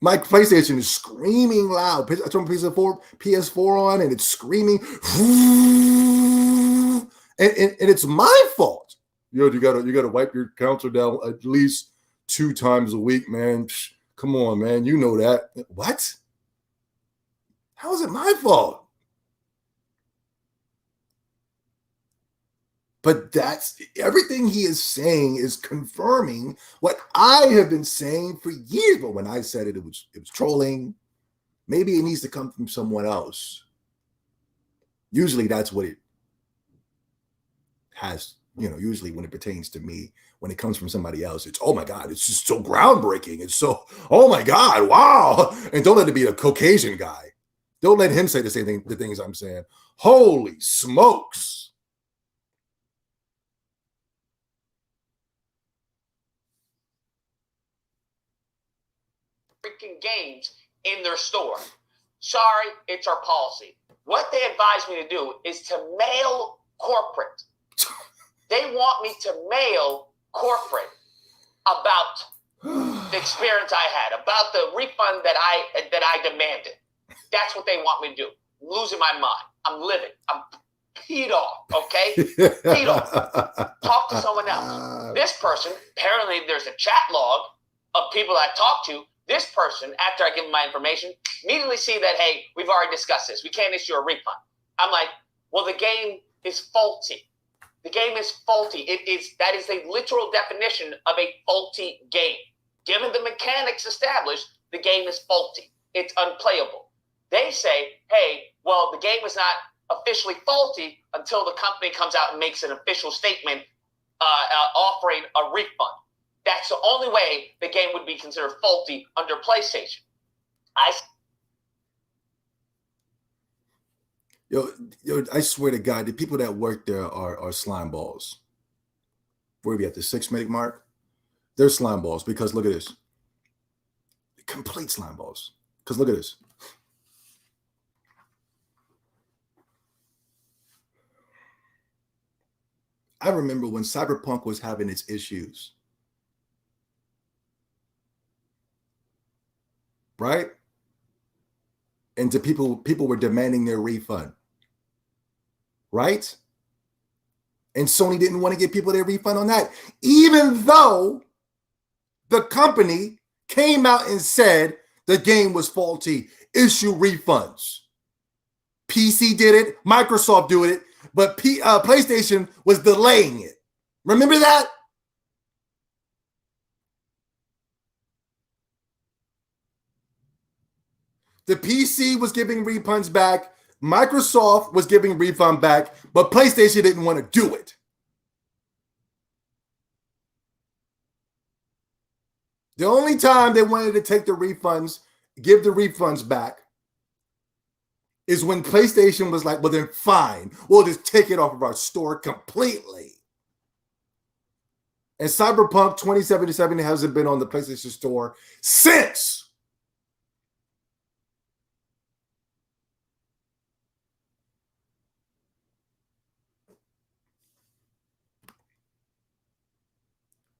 My PlayStation is screaming loud. I turned PS4 on, and it's screaming. And it's my fault. You gotta wipe your console down at least 2 times a week, man. Come on, man. You know that. What? How is it my fault? But that's everything he is saying is confirming what I have been saying for years. But when I said it was trolling. Maybe it needs to come from someone else. Usually that's what it has, usually when it pertains to me, when it comes from somebody else, it's, oh my God, it's just so groundbreaking. It's so, oh my God, wow. And don't let it be a Caucasian guy. Don't let him say the same thing, the things I'm saying. Holy smokes. Freaking games in their store. Sorry, it's our policy. What they advise me to do is to mail corporate. They want me to mail corporate about the experience I had, about the refund that I demanded. That's what they want me to do. I'm losing my mind. I'm livid. I'm peed off, okay? Peed off. Talk to someone else. This person, apparently there's a chat log of people I talk to. This person, after I give them my information, immediately see that, hey, we've already discussed this. We can't issue a refund. I'm like, well, the game is faulty. The game is faulty. That is a literal definition of a faulty game. Given the mechanics established, the game is faulty. It's unplayable. They say, hey, well, the game is not officially faulty until the company comes out and makes an official statement offering a refund. That's the only way the game would be considered faulty under PlayStation. I swear to God, the people that work there are slime balls. Where are we at the 6-minute mark? They're slime balls because look at this. Complete slime balls. Because look at this. I remember when Cyberpunk was having its issues. Right? And people were demanding their refund. Right? And Sony didn't want to give people their refund on that, even though the company came out and said the game was faulty, issue refunds. PC did it, Microsoft did it, but PlayStation was delaying it. Remember that? The PC was giving refunds back. Microsoft was giving refund back, but PlayStation didn't want to do it. The only time they wanted to take the refunds, give the refunds back, is when PlayStation was like, well, then fine. We'll just take it off of our store completely. And Cyberpunk 2077 hasn't been on the PlayStation Store since.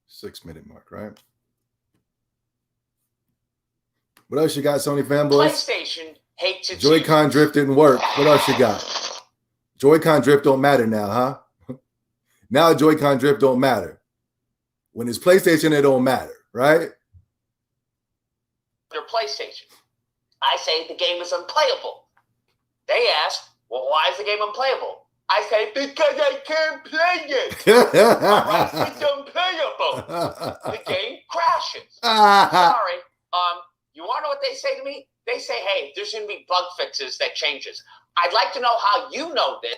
Six-minute mark, right? What else you got, Sony fanboys? PlayStation hates its Joy-Con drift didn't work. What else you got? Joy-Con drift don't matter now, huh? Now Joy-Con drift don't matter. When it's PlayStation, it don't matter, right? Their PlayStation. I say the game is unplayable. They ask, well, why is the game unplayable? I say, because I can't play it. All right, it's unplayable. The game crashes. Sorry. You want to know what they say to me? They say, hey, there's going to be bug fixes that changes. I'd like to know how you know this.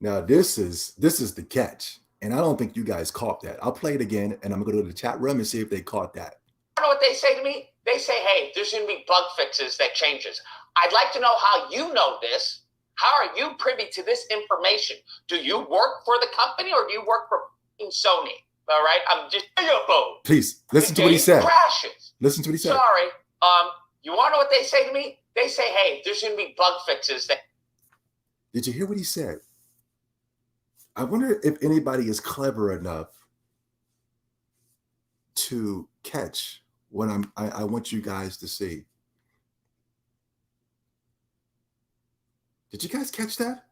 Now, this is the catch. And I don't think you guys caught that. I'll play it again, and I'm going to go to the chat room and see if they caught that. You know what they say to me? They say, hey, there's going to be bug fixes that changes. I'd like to know how you know this. How are you privy to this information? Do you work for the company or do you work for Sony? All right, I'm just please listen to what he said. Crashes. Listen to what he said. Sorry. You want to know what they say to me? They say, hey, there's going to be bug fixes. Did you hear what he said? I wonder if anybody is clever enough to catch what I want you guys to see. Did you guys catch that?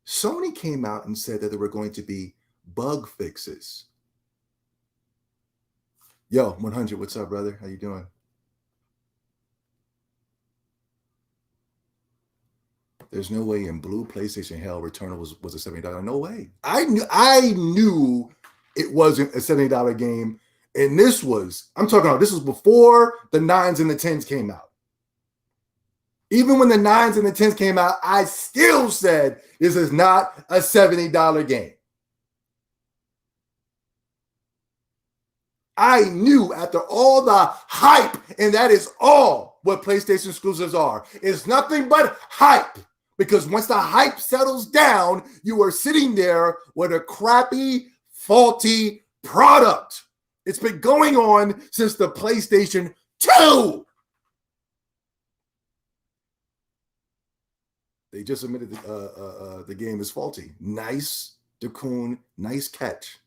Sony came out and said that there were going to be bug fixes. Yo, 100, what's up, brother? How you doing? There's no way in blue PlayStation hell Returnal was a $70. No way. I knew it wasn't a $70 game. And this was before the 9s and the 10s came out. Even when the 9s and the 10s came out, I still said this is not a $70 game. I knew after all the hype, and that is all what PlayStation exclusives are. It's nothing but hype. Because once the hype settles down, you are sitting there with a crappy, faulty product. It's been going on since the PlayStation 2. They just admitted the game is faulty. Nice, Dakun. Nice catch.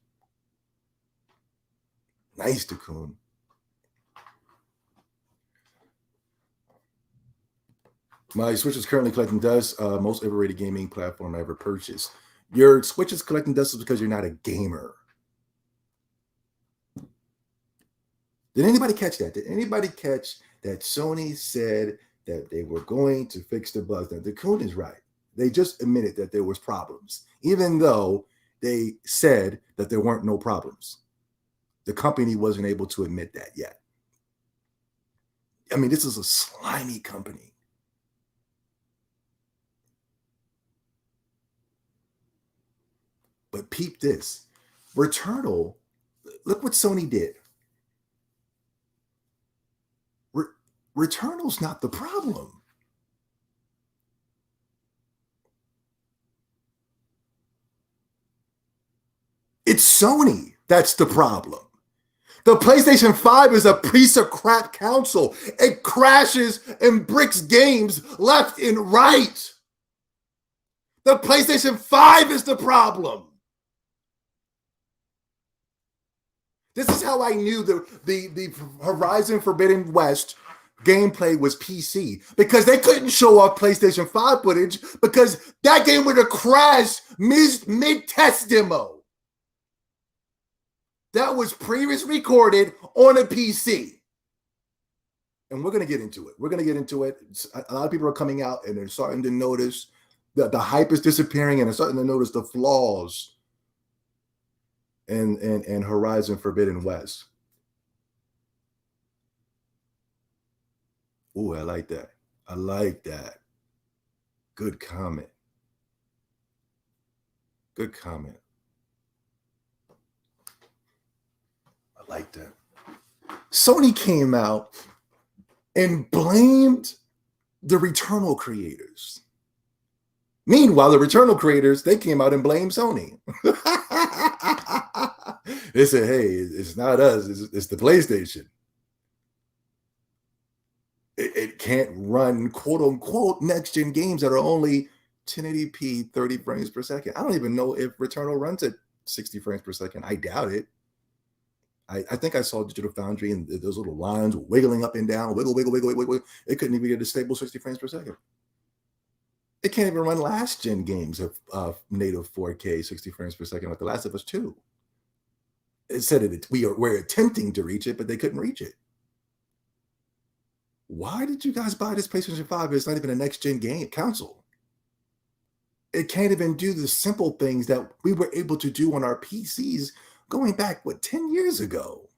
Nice, Dakun. My Switch is currently collecting dust. Most overrated gaming platform I ever purchased. Your Switch is collecting dust because you're not a gamer. Did anybody catch that? Did anybody catch that Sony said that they were going to fix the bugs? Now, the Coon is right. They just admitted that there was problems, even though they said that there weren't no problems. The company wasn't able to admit that yet. I mean, this is a slimy company. But peep this. Returnal, look what Sony did. Returnal's not the problem. It's Sony that's the problem. The PlayStation 5 is a piece of crap console. It crashes and bricks games left and right. The PlayStation 5 is the problem. This is how I knew the Horizon Forbidden West gameplay was PC, because they couldn't show off PlayStation 5 footage because that game would have crashed mid-test demo. That was previously recorded on a PC. And we're going to get into it. We're going to get into it. A lot of people are coming out and they're starting to notice that the hype is disappearing, and they're starting to notice the flaws in Horizon Forbidden West. Ooh, I like that. I like that. Good comment. Good comment. I like that. Sony came out and blamed the Returnal creators. Meanwhile, the Returnal creators, they came out and blamed Sony. They said, hey, it's not us, it's the PlayStation. It can't run quote unquote next gen games that are only 1080p 30 frames per second. I don't even know if Returnal runs at 60 frames per second. I doubt it. I think I saw Digital Foundry and those little lines wiggling up and down, wiggle. It couldn't even get a stable 60 frames per second. It can't even run last gen games of native 4K 60 frames per second like The Last of Us 2. It said we're attempting to reach it, but they couldn't reach it. Why did you guys buy this PlayStation 5 if it's not even a next gen game console? It can't even do the simple things that we were able to do on our PCs going back, 10 years ago?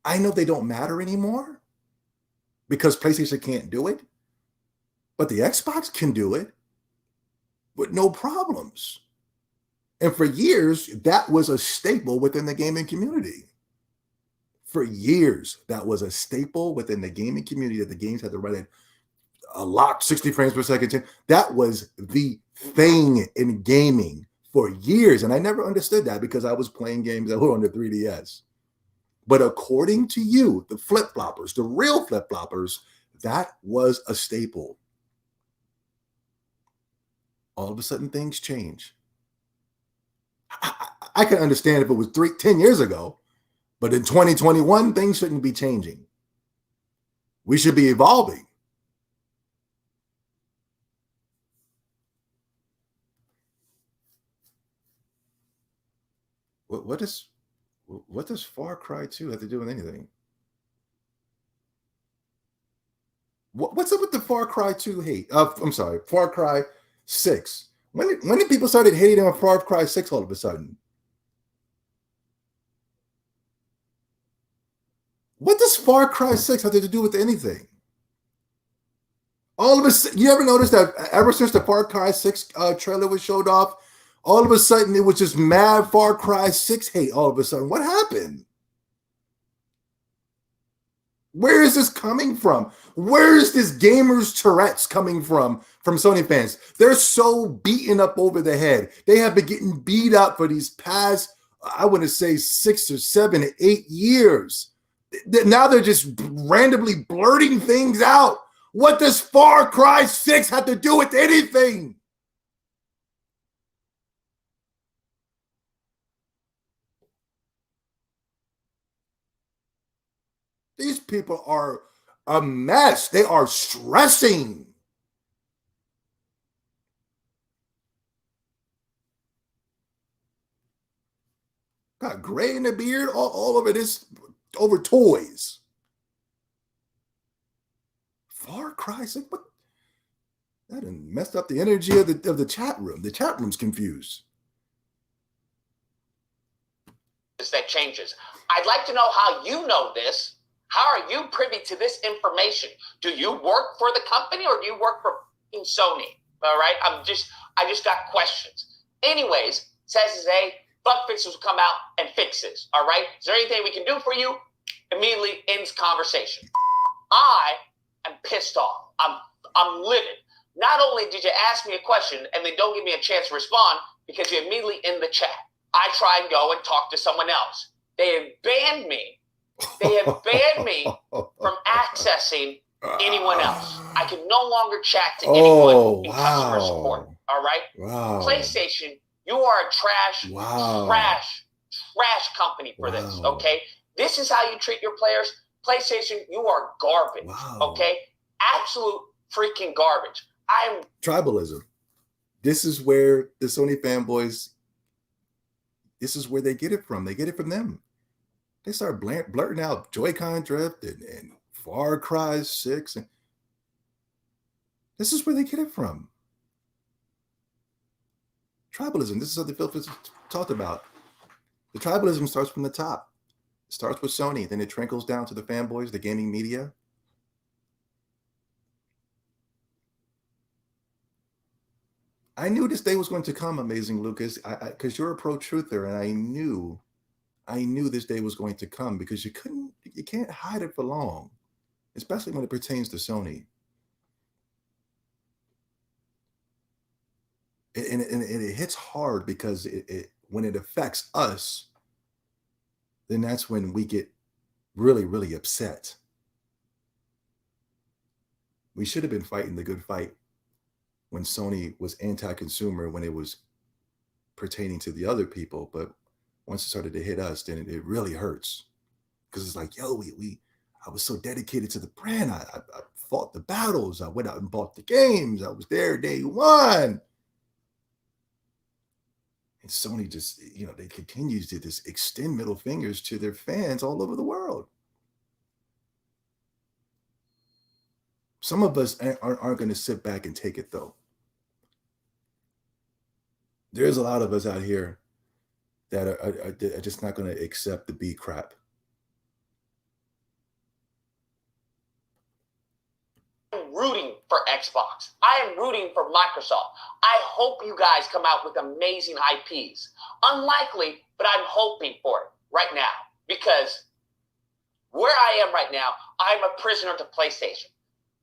I know they don't matter anymore because PlayStation can't do it, but the Xbox can do it with no problems. And for years, that was a staple within the gaming community. For years, that was a staple within the gaming community that the games had to run at a locked 60 frames per second. That was the thing in gaming for years. And I never understood that because I was playing games that were on the 3DS. But according to you, the flip-floppers, the real flip-floppers, that was a staple. All of a sudden, things change. I can understand if it was 10 years ago, but in 2021, things shouldn't be changing. We should be evolving. What does Far Cry 2 have to do with anything? What's up with the Far Cry 2 hate? I'm sorry, Far Cry 6. When did people started hating on Far Cry 6 all of a sudden? What does Far Cry 6 have to do with anything? All of a sudden, you ever notice that ever since the Far Cry 6 trailer was showed off, all of a sudden it was just mad Far Cry 6 hate all of a sudden? What happened? Where is this coming from? Where is this gamers Tourette's coming from Sony fans? They're so beaten up over the head. They have been getting beat up for these past, I want to say 6 or 7 or 8 years. Now they're just randomly blurting things out. What does Far Cry 6 have to do with anything? These people are a mess. They are stressing. Got gray in the beard. All of it is over toys. Far Cry 6? What? That done messed up the energy of the chat room. The chat room's confused. That changes. I'd like to know how you know this. How are you privy to this information? Do you work for the company or do you work for Sony? All right. I just got questions. Anyways, says bug fixes will come out and fix this. All right. Is there anything we can do for you? Immediately ends conversation. I am pissed off. I'm livid. Not only did you ask me a question and then don't give me a chance to respond because you immediately end the chat. I try and go and talk to someone else. They have banned me. They have banned me from accessing anyone else. I can no longer chat to anyone in customer support. All right? Wow. PlayStation, you are a trash company for this, okay? This is how you treat your players. PlayStation, you are garbage, okay? Absolute freaking garbage. Tribalism. This is where the Sony fanboys, this is where they get it from. They get it from them. They start blurting out Joy-Con drift and Far Cry 6. And this is where they get it from. Tribalism. This is what the Phil talked about. The tribalism starts from the top. It starts with Sony. Then it trickles down to the fanboys, the gaming media. I knew this day was going to come, Amazing Lucas, because you're a pro-truther, and I knew this day was going to come because you can't hide it for long, especially when it pertains to Sony. And it hits hard because when it affects us, then that's when we get really, really upset. We should have been fighting the good fight when Sony was anti-consumer, when it was pertaining to the other people, but once it started to hit us, then it really hurts because it's like, yo, I was so dedicated to the brand. I fought the battles. I went out and bought the games. I was there day one. And Sony just, they continues to just extend middle fingers to their fans all over the world. Some of us aren't going to sit back and take it, though. There's a lot of us out here that are just not going to accept the B crap. I'm rooting for Xbox. I am rooting for Microsoft. I hope you guys come out with amazing IPs. Unlikely, but I'm hoping for it right now. Because where I am right now, I'm a prisoner to PlayStation.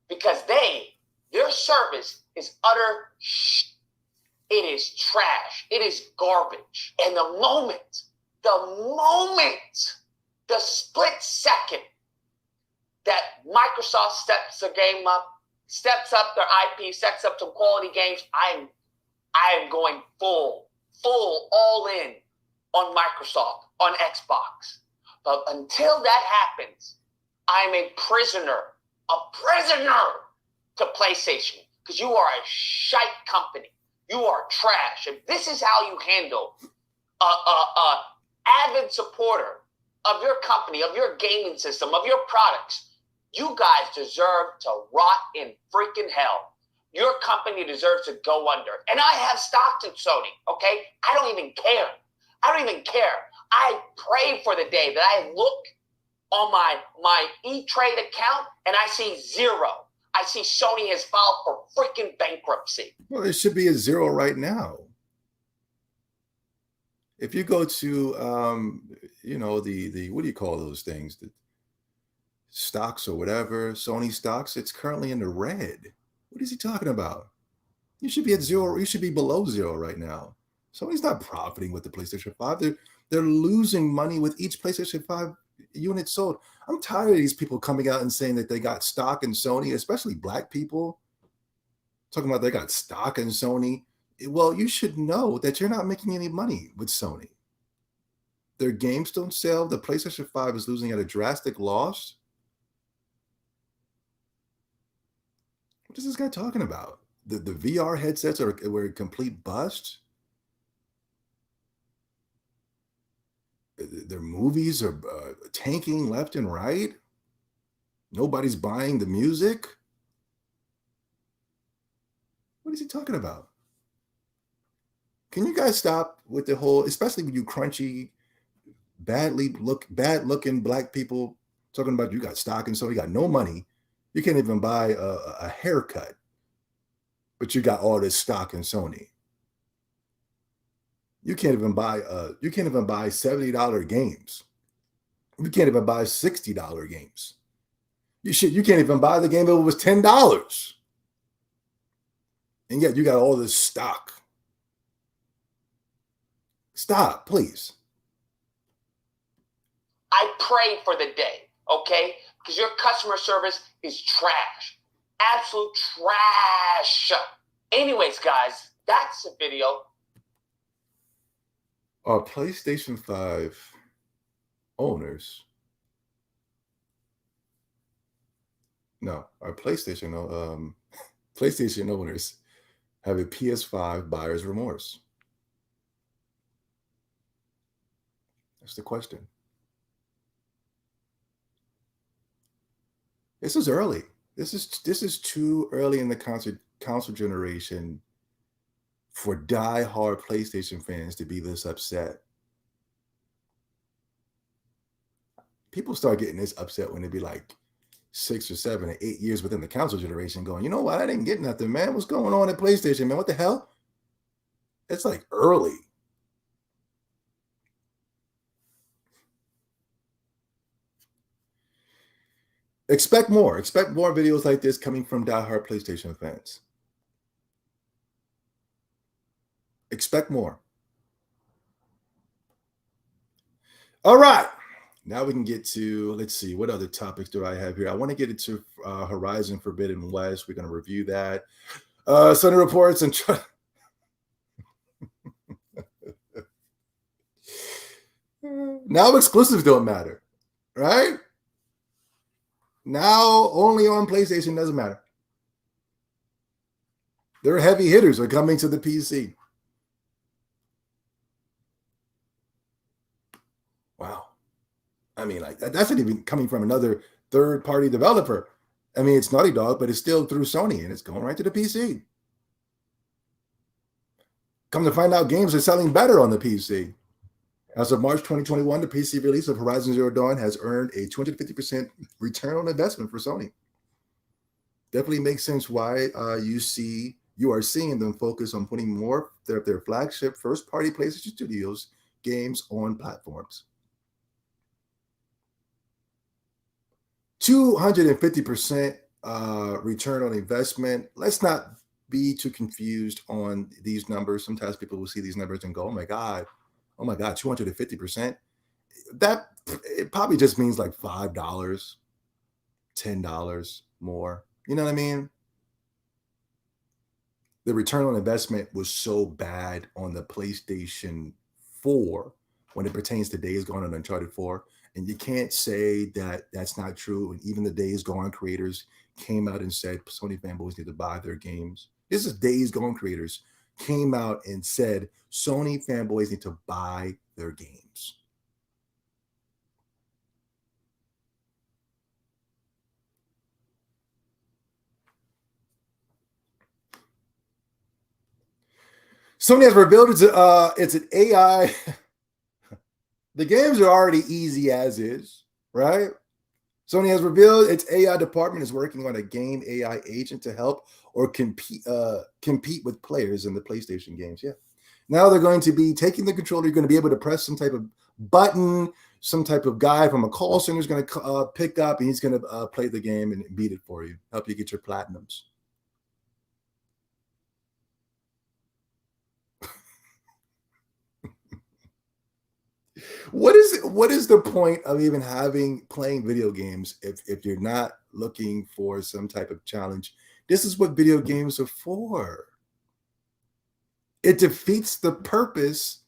Because their service is utter shit. It is trash. It is garbage. And the split second that Microsoft steps their game up, steps up their IP, sets up some quality games, I am going full all in on Microsoft, on Xbox. But until that happens, I'm a prisoner to PlayStation, because you are a shite company. You are trash. If this is how you handle a avid supporter of your company, of your gaming system, of your products, you guys deserve to rot in freaking hell. Your company deserves to go under. And I have stock in Sony, okay? I don't even care. I pray for the day that I look on my E-Trade account and I see zero. I see Sony has filed for freaking bankruptcy. Well, it should be a zero right now. If you go to, the what do you call those things? The stocks or whatever, Sony stocks, it's currently in the red. What is he talking about? You should be at zero. You should be below zero right now. Sony's not profiting with the PlayStation 5. They're losing money with each PlayStation 5 unit sold. I'm tired of these people coming out and saying that they got stock in Sony, especially black people talking about they got stock in Sony. Well, you should know that you're not making any money with Sony. Their games don't sell. The PlayStation 5 is losing at a drastic loss. What is this guy talking about? The VR headsets were a complete bust. Their movies are tanking left and right. Nobody's buying the music. What is he talking about? Can you guys stop with the whole, especially with you crunchy, bad looking black people talking about you got stock and so you got no money. You can't even buy a haircut, but you got all this stock in Sony. You can't even buy $70 games. You can't even buy $60 games. You can't even buy the game if it was $10. And yet you got all this stock. Stop, please. I pray for the day, okay? Because your customer service is trash. Absolute trash. Anyways, guys, that's the video. Are PlayStation 5 owners? No, our PlayStation owners have a PS5 buyer's remorse? That's the question. This is early. This is too early in the console generation for die-hard PlayStation fans to be this upset. People start getting this upset when they be like 6 or 7 or 8 years within the console generation going, you know what? I didn't get nothing, man. What's going on at PlayStation, man? What the hell? It's like early. Expect more. Expect more videos like this coming from die-hard PlayStation fans. Expect more. All right. Now we can get to, let's see, what other topics do I have here? I want to get into Horizon Forbidden West. We're going to review that. Sony reports and now exclusives don't matter, right? Now only on PlayStation, doesn't matter. Their heavy hitters are coming to the PC. Wow. I mean, like that's not even coming from another third-party developer. I mean, it's Naughty Dog, but it's still through Sony, and it's going right to the PC. Come to find out, games are selling better on the PC. As of March 2021, the PC release of Horizon Zero Dawn has earned a 250% return on investment for Sony. Definitely makes sense why you are seeing them focus on putting more of their flagship first-party PlayStation Studios games on platforms. 250% return on investment. Let's not be too confused on these numbers. Sometimes people will see these numbers and go, oh my God, 250%. That it probably just means like $5, $10 more. You know what I mean? The return on investment was so bad on the PlayStation 4 when it pertains to Days Gone and Uncharted 4. And you can't say that that's not true. And even the Days Gone creators came out and said Sony fanboys need to buy their games. This is Days Gone creators came out and said Sony fanboys need to buy their games. Sony has revealed it's an AI. The games are already easy as is, right? Sony has revealed its AI department is working on a game AI agent to help or compete with players in the PlayStation games. Yeah. Now they're going to be taking the controller. You're going to be able to press some type of button. Some type of guy from a call center is going to pick up, and he's going to play the game and beat it for you, help you get your platinums. What is the point of even playing video games if you're not looking for some type of challenge? This is what video games are for. It defeats the purpose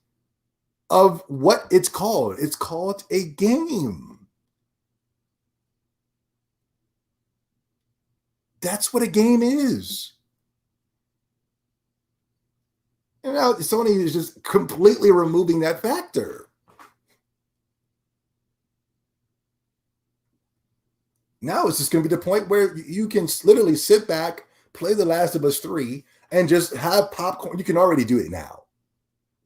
of what it's called. It's called a game. That's what a game is. And now Sony is just completely removing that factor. Now it's just going to be the point where you can literally sit back, play The Last of Us 3, and just have popcorn. You can already do it now.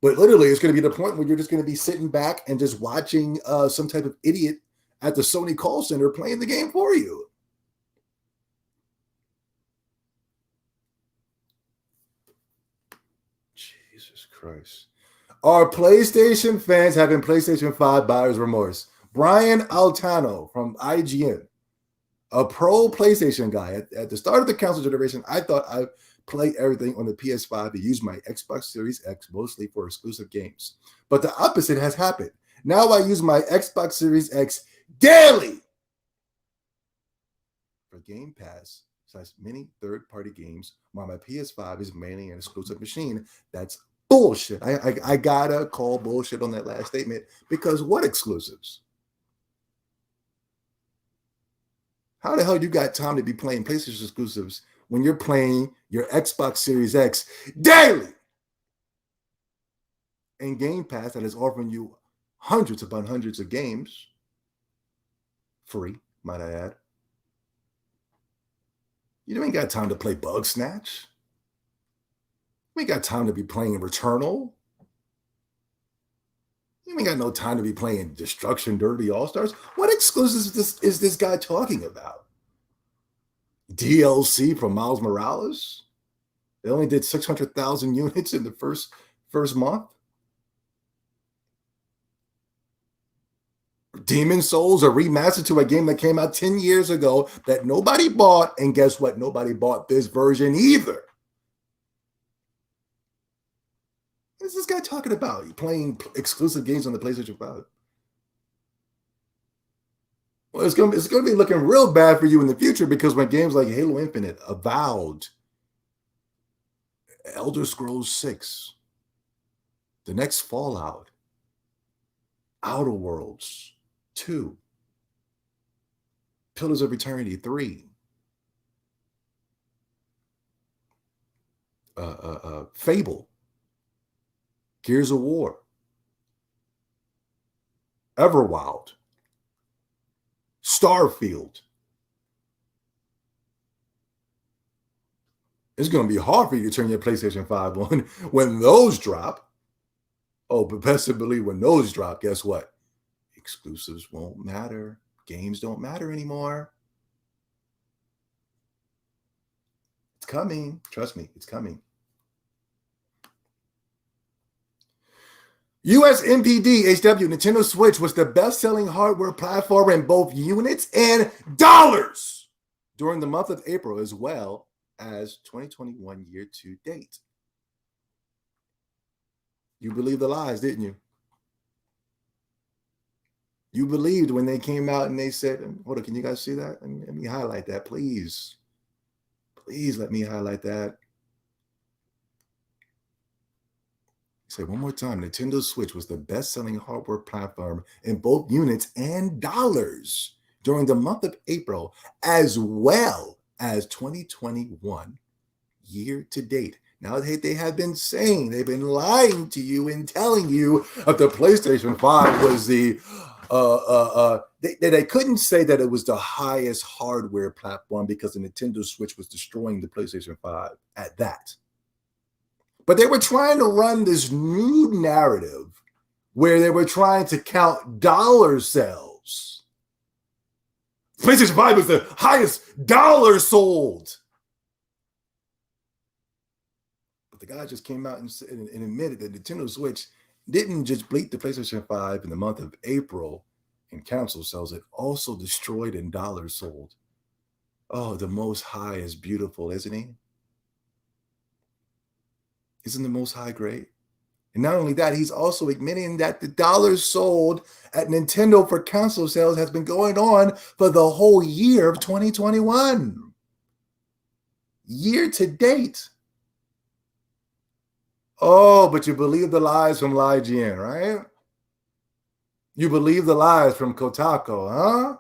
But literally, it's going to be the point where you're just going to be sitting back and just watching some type of idiot at the Sony call center playing the game for you. Jesus Christ. Are PlayStation fans having PlayStation 5 buyer's remorse? Brian Altano from IGN. A pro PlayStation guy. At the start of the console generation, I thought I'd play everything on the PS5 and use my Xbox Series X mostly for exclusive games. But the opposite has happened. Now I use my Xbox Series X daily for Game Pass / many third-party games, while my PS5 is mainly an exclusive machine. That's bullshit. I gotta call bullshit on that last statement, because what exclusives? How the hell you got time to be playing PlayStation exclusives when you're playing your Xbox Series X daily? And Game Pass that is offering you hundreds upon hundreds of games, free, might I add. You ain't got time to play Bug Snatch. You ain't got time to be playing Returnal. You ain't got no time to be playing Destruction Derby All-Stars. What exclusives is this guy talking about? DLC from Miles Morales? They only did 600,000 units in the first month. Demon Souls, a remaster to a game that came out 10 years ago that nobody bought. And guess what? Nobody bought this version either. What is this guy talking about? He playing exclusive games on the PlayStation 5. Well, it's going to be looking real bad for you in the future, because when games like Halo Infinite, Avowed, Elder Scrolls 6, the next Fallout, Outer Worlds 2, Pillars of Eternity 3, Fable, Gears of War, Everwild, Starfield. It's going to be hard for you to turn your PlayStation 5 on when those drop. Oh, but best to believe when those drop, guess what? Exclusives won't matter. Games don't matter anymore. It's coming. Trust me, it's coming. US NPD HW Nintendo Switch was the best-selling hardware platform in both units and dollars during the month of April, as well as 2021 year to date. You believed the lies, didn't you? You believed when they came out and they said, hold on, can you guys see that? Let me highlight that, please. Please let me highlight that. Say one more time, Nintendo Switch was the best-selling hardware platform in both units and dollars during the month of April, as well as 2021 year to date. Now they have been saying, they've been lying to you and telling you that the PlayStation 5 was the they couldn't say that it was the highest hardware platform because the Nintendo Switch was destroying the PlayStation 5 at that. But they were trying to run this new narrative where they were trying to count dollar sales. PlayStation 5 was the highest dollar sold. But the guy just came out and admitted that Nintendo Switch didn't just bleat the PlayStation 5 in the month of April in console sales. It also destroyed in dollars sold. Oh, the Most High is beautiful, isn't he? Isn't the Most High great? And not only that, he's also admitting that the dollars sold at Nintendo for console sales has been going on for the whole year of 2021. Year to date. Oh, but you believe the lies from Lijin, right? You believe the lies from Kotaku, huh?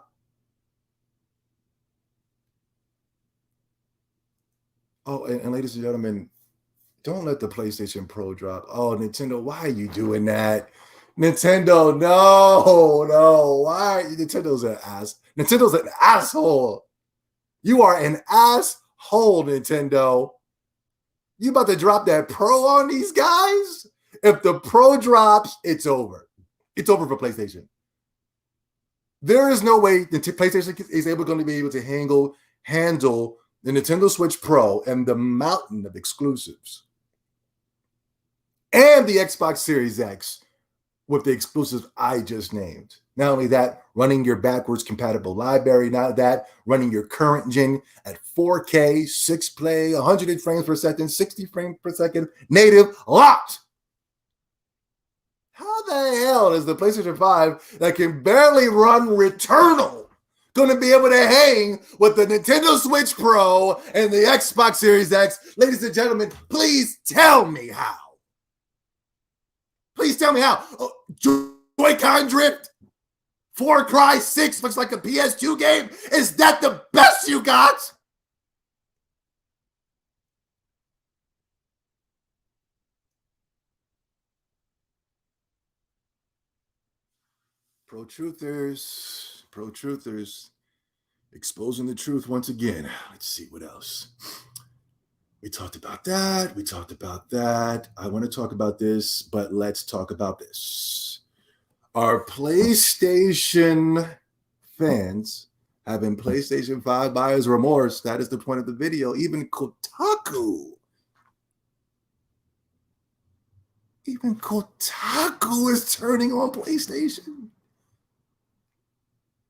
Oh, and ladies and gentlemen, don't let the PlayStation Pro drop. Oh, Nintendo, why are you doing that? Nintendo, no. Why? Nintendo's an ass. Nintendo's an asshole. You are an asshole, Nintendo. You about to drop that Pro on these guys? If the Pro drops, it's over. It's over for PlayStation. There is no way the PlayStation is going to be able to handle the Nintendo Switch Pro and the mountain of exclusives. And the Xbox Series X with the exclusives I just named. Not only that, running your backwards compatible library, not that, running your current gen at 4K, 6-play, 100 frames per second, 60 frames per second, native, locked. How the hell is the PlayStation 5 that can barely run Returnal going to be able to hang with the Nintendo Switch Pro and the Xbox Series X? Ladies and gentlemen, please tell me how. Please tell me how. Oh, Joy-Con drift? Far Cry 6 looks like a PS2 game? Is that the best you got? Pro-truthers, exposing the truth once again. Let's see what else. We talked about that. I want to talk about this, but let's talk about this. Our PlayStation fans have been PlayStation 5 buyers' remorse. That is the point of the video. Even Kotaku is turning on PlayStation.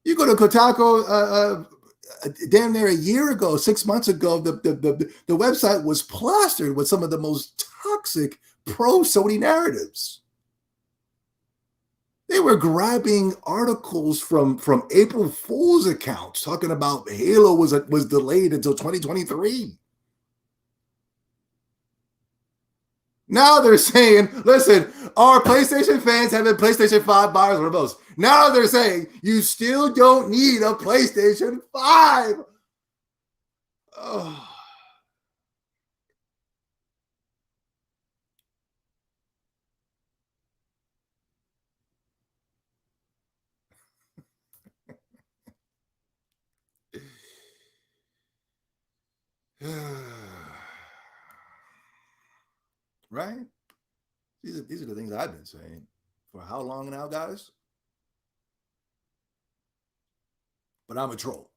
You go to Kotaku damn near a year ago, 6 months ago, the website was plastered with some of the most toxic pro-Sony narratives. They were grabbing articles from April Fool's accounts talking about Halo was delayed until 2023. Now they're saying, listen, our PlayStation fans have been PlayStation 5 buyers remorse. Now they're saying you still don't need a PlayStation 5. Oh. Right? These are the things I've been saying for how long now, guys? But I'm a troll.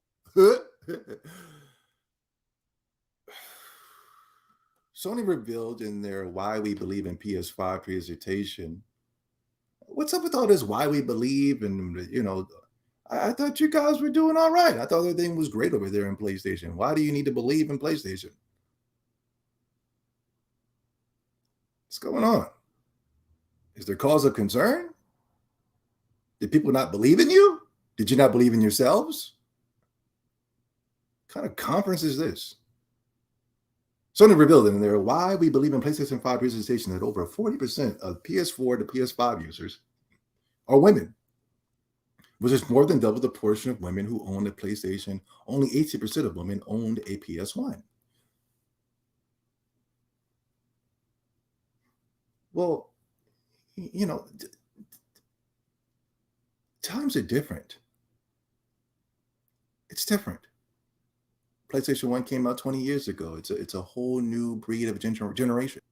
Sony revealed in their Why We Believe in PS5 presentation. What's up with all this why we believe? And, I thought you guys were doing all right. I thought everything was great over there in PlayStation. Why do you need to believe in PlayStation? What's going on? Is there cause of concern? Did people not believe in you? Did you not believe in yourselves? What kind of conference is this? Sony revealed in their Why We Believe in PlayStation 5 presentation that over 40% of PS4 to PS5 users are women, which is more than double the portion of women who own a PlayStation. Only 80% of women owned a PS1. Well, times are different. It's different. PlayStation 1 came out 20 years ago. It's a whole new breed of generation.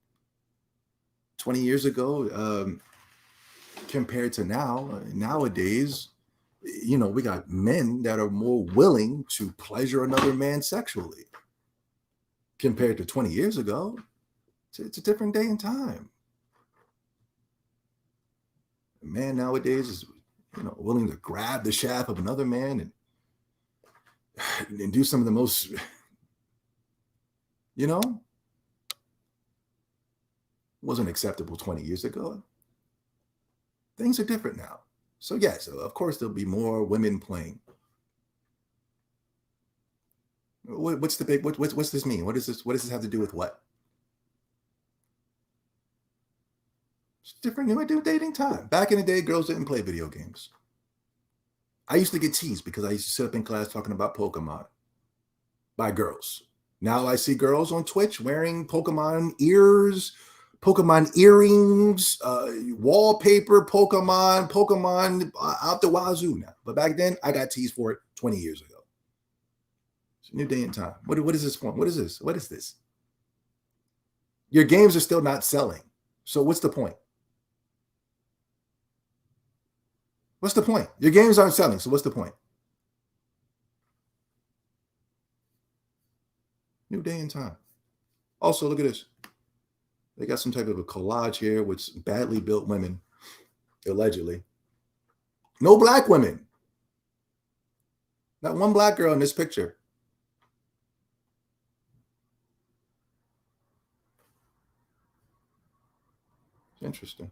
20 years ago, compared to nowadays, we got men that are more willing to pleasure another man sexually. Compared to 20 years ago, it's a different day and time. A man nowadays is, willing to grab the shaft of another man and do some of the most, wasn't acceptable 20 years ago. Things are different now. So yes, of course, there'll be more women playing. What's the big, what's this mean? What does this have to do with what? It's different new dating time. Back in the day, girls didn't play video games. I used to get teased because I used to sit up in class talking about Pokemon by girls. Now I see girls on Twitch wearing Pokemon ears, Pokemon earrings, wallpaper, Pokemon out the wazoo now. But back then, I got teased for it 20 years ago. It's a new day and time. What is this point? What is this? What is this? Your games are still not selling. So what's the point? What's the point? Your games aren't selling, so what's the point? New day and time. Also, look at this. They got some type of a collage here with badly built women, allegedly. No black women. Not one black girl in this picture. It's interesting.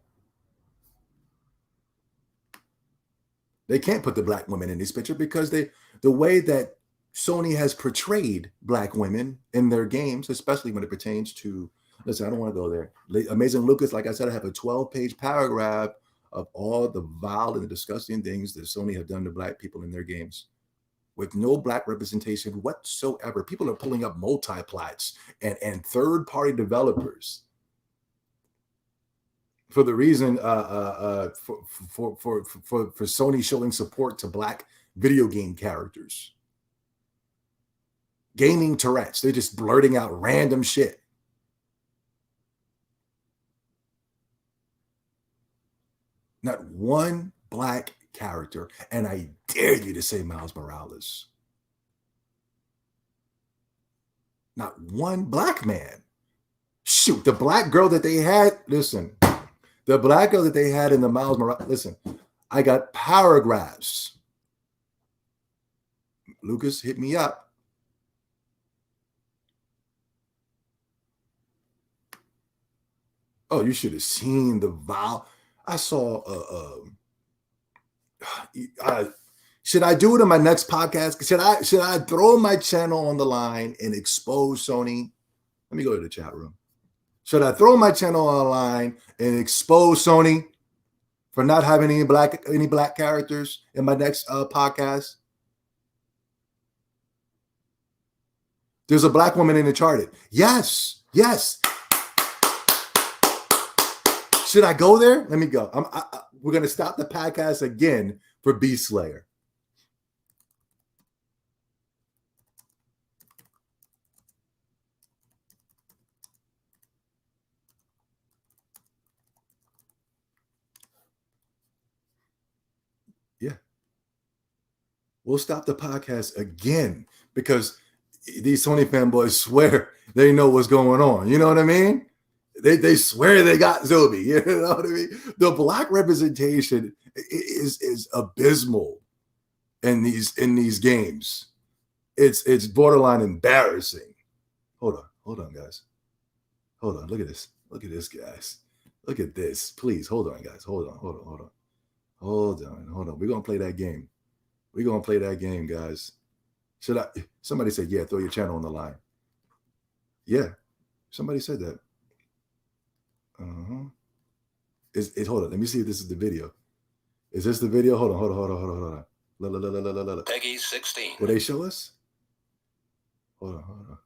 They can't put the black women in this picture because the way that Sony has portrayed black women in their games, especially when it pertains to, listen, I don't want to go there. Amazing Lucas, like I said, I have a 12-page paragraph of all the vile and the disgusting things that Sony have done to black people in their games with no black representation whatsoever. People are pulling up multi-plats and third-party developers for the reason for Sony showing support to black video game characters. Gaming Tourette's. They're just blurting out random shit. Not one black character. And I dare you to say Miles Morales. Not one black man. Shoot, the black girl that they had, listen, the black girl that they had in the Miles Morales, listen, I got paragraphs. Lucas, hit me up. Oh, you should have seen the vile. I saw, should I do it in my next podcast? Should I throw my channel on the line and expose Sony? Let me go to the chat room. Should I throw my channel on the line and expose Sony? for not having any black characters in my next podcast? There's a black woman in Uncharted. Yes. Should I go there? Let me go. We're going to stop the podcast again for Beast Slayer. Yeah. We'll stop the podcast again because these Sony fanboys swear they know what's going on. You know what I mean? They swear they got Zobi. You know what I mean? The black representation is abysmal in these games. It's borderline embarrassing. Hold on, guys. Hold on. Look at this, guys. Look at this. Please hold on, guys. Hold on. We're gonna play that game. Guys. Should I? Somebody said, yeah, throw your channel on the line. Yeah, somebody said that. Hold on. Let me see if this is the video. Is this the video? Hold on. Peggy 16. Will they show us? Hold on.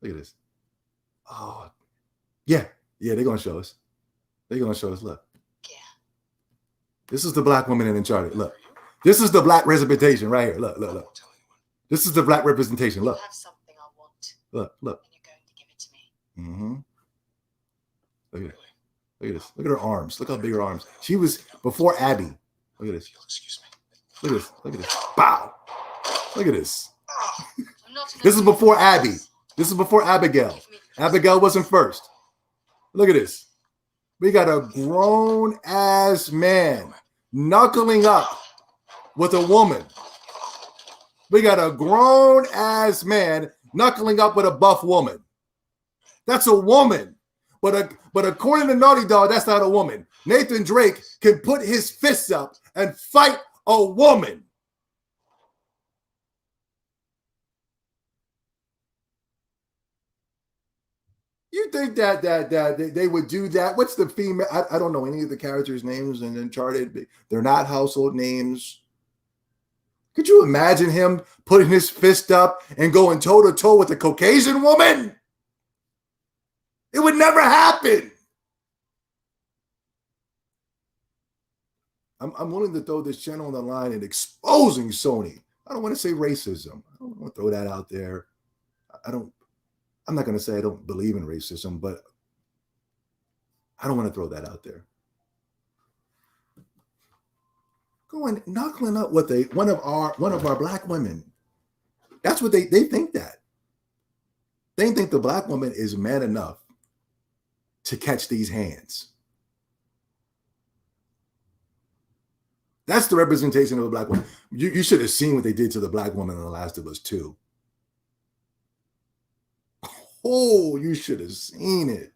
Look at this. Oh, yeah, they're gonna show us. Look. Yeah. This is the black woman in Uncharted. Look. This is the black representation right here. Look. This is the black representation. Look. I have something I want. Look. And you're going to give it to me. Mm-hmm. Look at this. Look at her arms. Look how big her arms. She was before Abby. Look at this. Excuse me. Look at this. Bow. Look at this. I'm not This is before Abby. This is before Abigail. Abigail wasn't first. Look at this. We got a grown ass man knuckling up with a woman. We got a grown ass man knuckling up with a buff woman. That's a woman. But according to Naughty Dog, that's not a woman. Nathan Drake can put his fists up and fight a woman. You think that they would do that? What's the female? I don't know any of the characters' names in Uncharted. They're not household names. Could you imagine him putting his fist up and going toe-to-toe with a Caucasian woman? It would never happen. I'm willing to throw this channel on the line and exposing Sony. I don't want to say racism. I don't want to throw that out there. I'm not going to say I don't believe in racism, but I don't want to throw that out there. Going knuckling up with one of our black women. That's what they think that. They think the black woman is man enough to catch these hands. That's the representation of a black woman. You should have seen what they did to the black woman in The Last of Us 2. Oh, you should have seen it.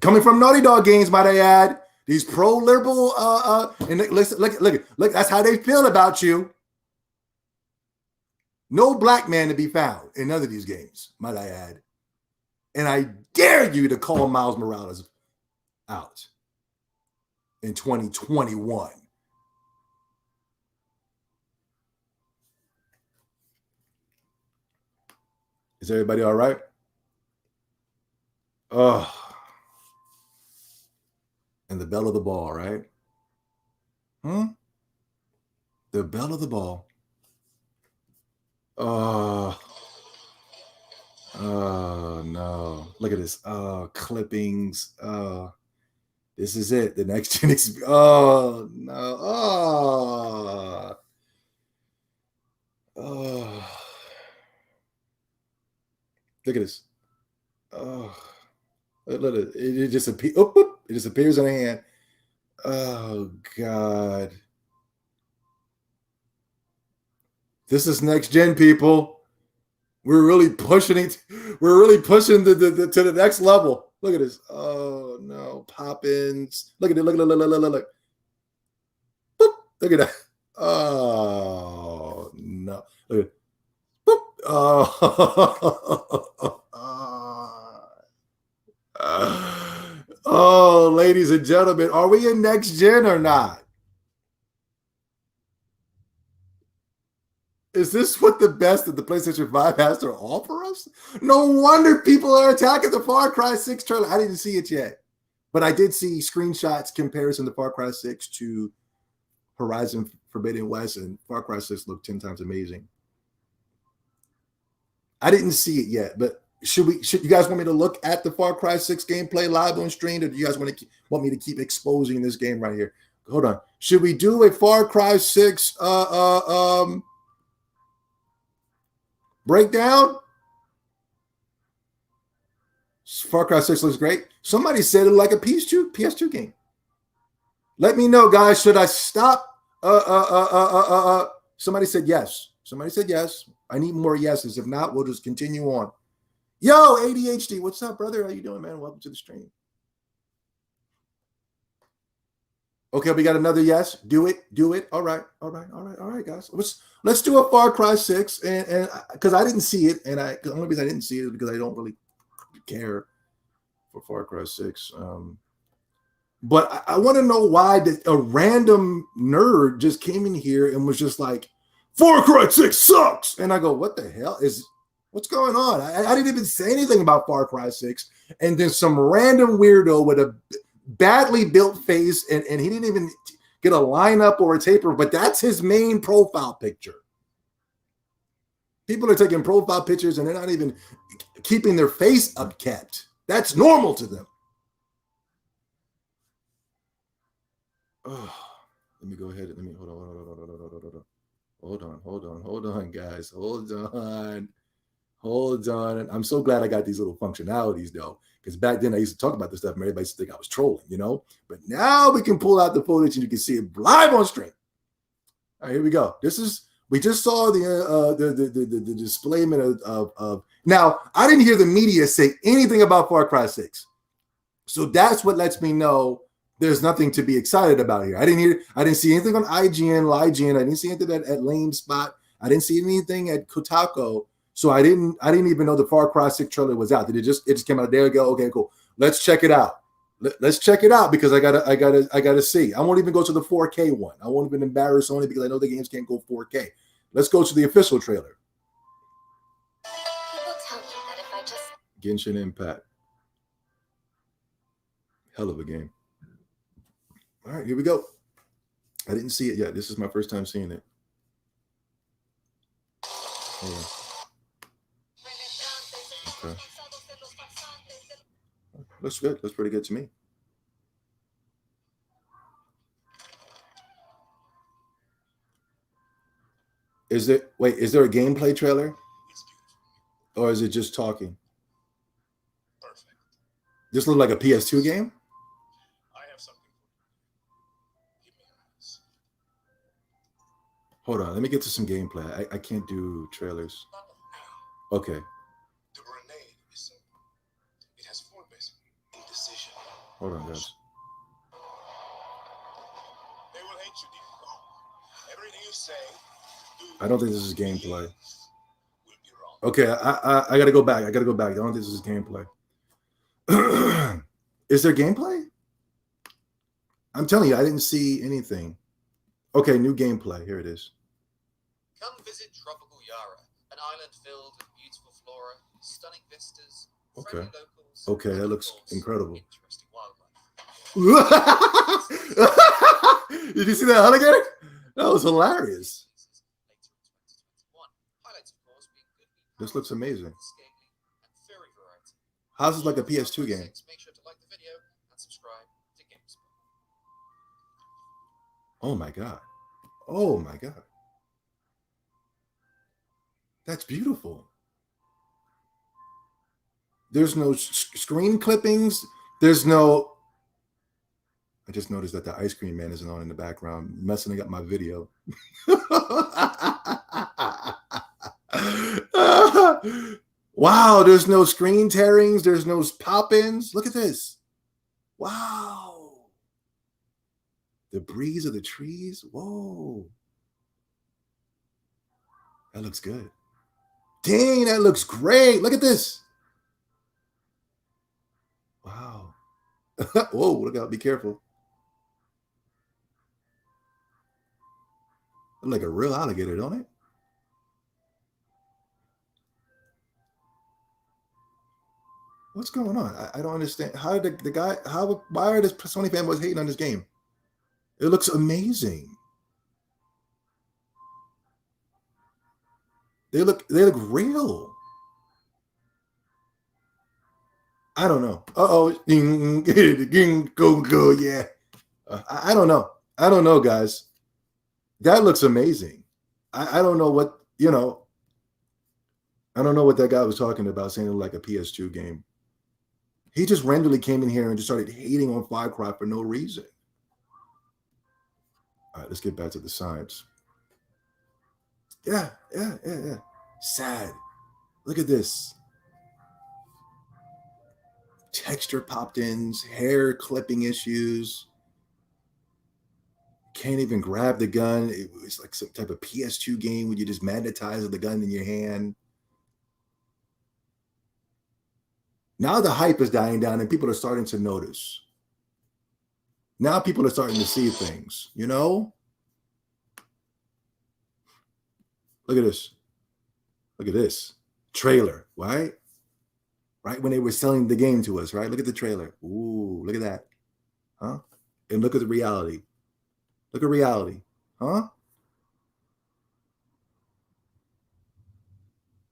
Coming from Naughty Dog games, might I add. These pro-liberal, and look, that's how they feel about you. No black man to be found in none of these games, might I add. And I dare you to call Miles Morales out in 2021. Is everybody all right? Oh. And the bell of the ball, right? The bell of the ball. Oh, no. Look at this. Clippings. This is it. The next gen experience. Oh, no. Oh. Look at this. Oh. Look at it. It just appears. It just appears in a hand. Oh, God. This is next gen, people. We're really pushing it. We're really pushing to the next level. Look at this. Oh, no. Pop-ins. Look at it. Look. Boop. Look at that. Oh, no. Look at it. Boop. Oh. Oh, ladies and gentlemen, are we in next gen or not? Is this what the best that the PlayStation 5 has to offer us? No wonder people are attacking the Far Cry 6 trailer. I didn't see it yet, but I did see screenshots comparison to Far Cry 6 to Horizon Forbidden West, and Far Cry 6 looked 10 times amazing. I didn't see it yet, but should you guys want me to look at the Far Cry 6 gameplay live on stream, or do you guys want me to keep exposing this game right here? Hold on. Should we do a Far Cry 6 breakdown? Far Cry 6 looks great. Somebody said it like a PS2 game. Let me know, guys. Should I stop? Somebody said yes. Somebody said yes. I need more yeses. If not, we'll just continue on. Yo, ADHD, what's up, brother? How you doing, man? Welcome to the stream. Okay, we got another yes. Do it. All right, guys. Let's do a Far Cry 6, and because I didn't see it, and the only reason I didn't see it is because I don't really care for Far Cry 6. But I want to know why a random nerd just came in here and was just like, Far Cry 6 sucks. And I go, what the hell what's going on? I didn't even say anything about Far Cry 6. And then some random weirdo with a badly built face, and he didn't even get a lineup or a taper, but that's his main profile picture. People are taking profile pictures and they're not even keeping their face upkept. That's normal to them. Oh, let me go ahead. Hold on, guys. Hold on. I'm so glad I got these little functionalities, though, because back then I used to talk about this stuff and everybody used to think I was trolling, But now we can pull out the footage and you can see it live on stream. All right, here we go. We just saw the displayment of. Now, I didn't hear the media say anything about Far Cry 6, so that's what lets me know there's nothing to be excited about here. I didn't see anything on IGN. I didn't see anything at LameSpot. I didn't see anything at Kotaku. So I didn't even know the Far Cry 6 trailer was out. It just came out. There we go. Okay, cool. Let's check it out. Let's check it out because I gotta see. I won't even go to the 4K one. I won't even embarrass Sony because I know the games can't go 4K. Let's go to the official trailer. People tell me that if I just Genshin Impact. Hell of a game. All right, here we go. I didn't see it yet. This is my first time seeing it. Okay. Looks good. Looks pretty good to me. Is there a gameplay trailer? Or is it just talking? Perfect. This look like a PS2 game? I have something for you. Give me eyes. Hold on, let me get to some gameplay. I can't do trailers. Okay. The grenade is simple. It has four basic: indecision. Hold on, guys. They will hate you, Diego. Everything you say, do. I don't think this is gameplay. Will be wrong. Okay, I gotta go back. I don't think this is gameplay. Is there gameplay? I'm telling you, I didn't see anything. Okay, new gameplay. Here it is. Come visit tropical Yara, an island filled with beautiful flora, stunning vistas, Okay. friendly locals. Okay, that and, of looks course, incredible. Interesting wildlife. Did you see that alligator? That was hilarious. Later in 2021. Highlights, of course, being good meat This looks amazing. scaly and furry variety. How's this like a PS2 game? Make sure to like the video and subscribe to GameSpot. Oh my god. Oh my god. That's beautiful. There's no screen clippings. There's no. I just noticed that the ice cream man isn't on in the background, messing up my video. Wow, there's no screen tearings. There's no pop-ins. Look at this. Wow. The breeze of the trees. Whoa. That looks good. Dang, that looks great. Look at this. Wow. Whoa, look out, be careful. Look like a real alligator, don't it? What's going on? I don't understand. How did the guy, why are the Sony fanboys hating on this game? It looks amazing. They look real. I don't know. Go, yeah. I don't know. I don't know, guys. That looks amazing. I don't know what, I don't know what that guy was talking about, saying it like a PS2 game. He just randomly came in here and just started hating on Far Cry for no reason. All right, let's get back to the science. Yeah. Sad. Look at this. Texture popped-ins, hair clipping issues. Can't even grab the gun. It was like some type of PS2 game where you just magnetize the gun in your hand. Now the hype is dying down and people are starting to notice. Now people are starting to see things, Look at this. Look at this. Trailer, right? Right when they were selling the game to us, right? Look at the trailer. Ooh, look at that. Huh? And look at the reality. Look at reality. Huh?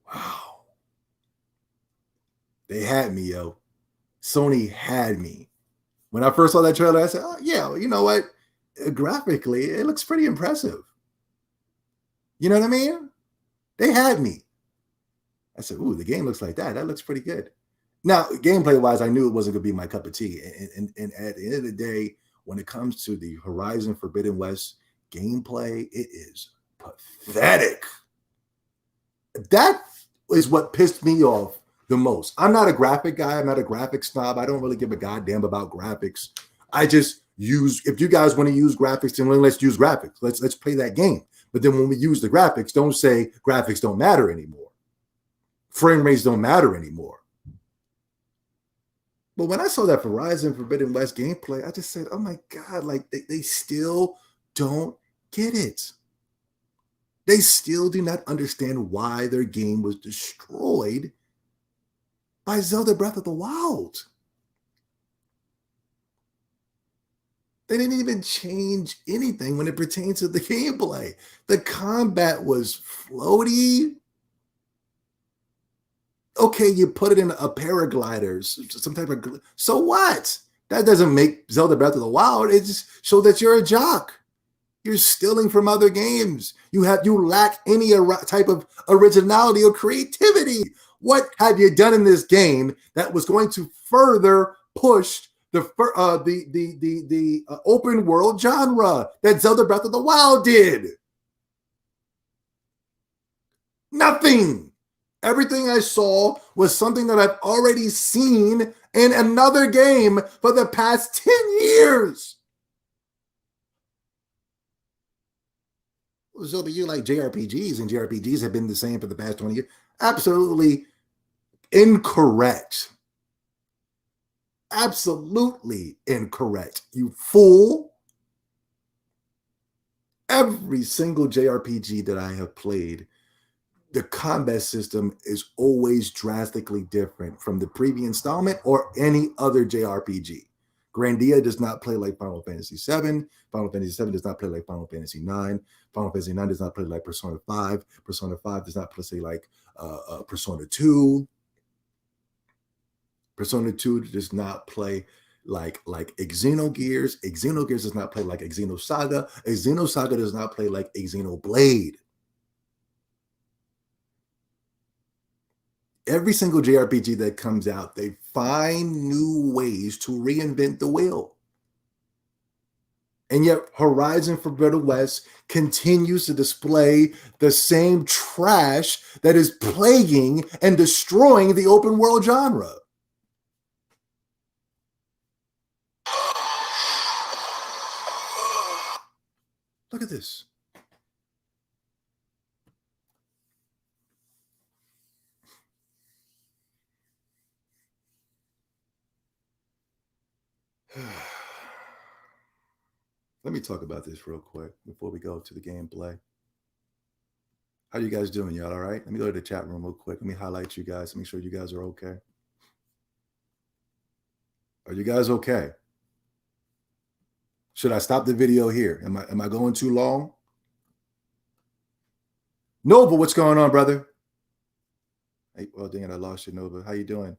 Wow. They had me, yo. Sony had me. When I first saw that trailer, I said, oh, yeah, well, you know what? Graphically, it looks pretty impressive. You know what I mean? They had me. I said, ooh, the game looks like that. That looks pretty good. Now, gameplay-wise, I knew it wasn't going to be my cup of tea. And at the end of the day, when it comes to the Horizon Forbidden West gameplay, it is pathetic. That is what pissed me off the most. I'm not a graphic guy. I'm not a graphic snob. I don't really give a goddamn about graphics. I just use, if you guys want to use graphics, then let's use graphics. Let's play that game. But then when we use the graphics, don't say graphics don't matter anymore. Frame rates don't matter anymore. But when I saw that Horizon Forbidden West gameplay, I just said, oh my God, like they still don't get it. They still do not understand why their game was destroyed by Zelda Breath of the Wild. They didn't even change anything when it pertains to the gameplay. The combat was floaty. Okay, you put it in a paraglider, some type of, so what? That doesn't make Zelda Breath of the Wild. It just shows that you're a jock. You're stealing from other games. You lack any type of originality or creativity. What have you done in this game that was going to further push the open world genre that Zelda Breath of the Wild did? Nothing. Everything I saw was something that I've already seen in another game for the past 10 years. So, but you like JRPGs, and JRPGs have been the same for the past 20 years. Absolutely incorrect. Absolutely incorrect. You fool. Every single JRPG that I have played, the combat system is always drastically different from the previous installment or any other JRPG. Grandia does not play like Final Fantasy VII. Final Fantasy VII does not play like Final Fantasy IX. Final Fantasy IX does not play like Persona 5. Persona 5 does not play like Persona 2. Persona 2 does not play like Xenogears. Xenogears does not play like Xenosaga. Xenosaga does not play like Xenoblade. Every single JRPG that comes out, they find new ways to reinvent the wheel. And yet Horizon Forbidden West continues to display the same trash that is plaguing and destroying the open world genre. Look at this. Let me talk about this real quick before we go to the gameplay. How you guys doing? Y'all all right? Let me go to the chat room real quick. Let me highlight you guys. Make sure you guys are okay. Are you guys okay? Should I stop the video here? Am I going too long? Nova, what's going on, brother? Hey, well, dang it, I lost you, Nova. How you doing?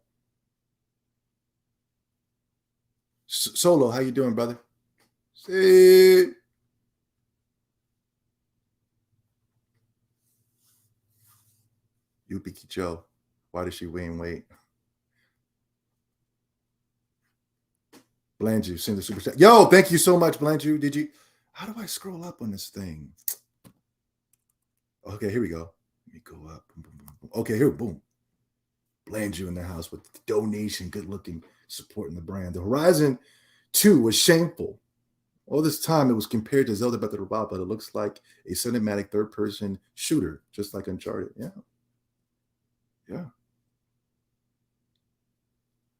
Solo, how you doing, brother? See. Yupiki Joe, why does she wait? Blanju, send the super chat. Yo, thank you so much, Blanju. How do I scroll up on this thing? Okay, here we go. Let me go up. Boom, boom, boom. Okay, here, boom. Blanju in the house with the donation, good looking, supporting the brand. The Horizon 2 was shameful. All this time it was compared to Zelda Breath of the Wild, but it looks like a cinematic third-person shooter, just like Uncharted. Yeah.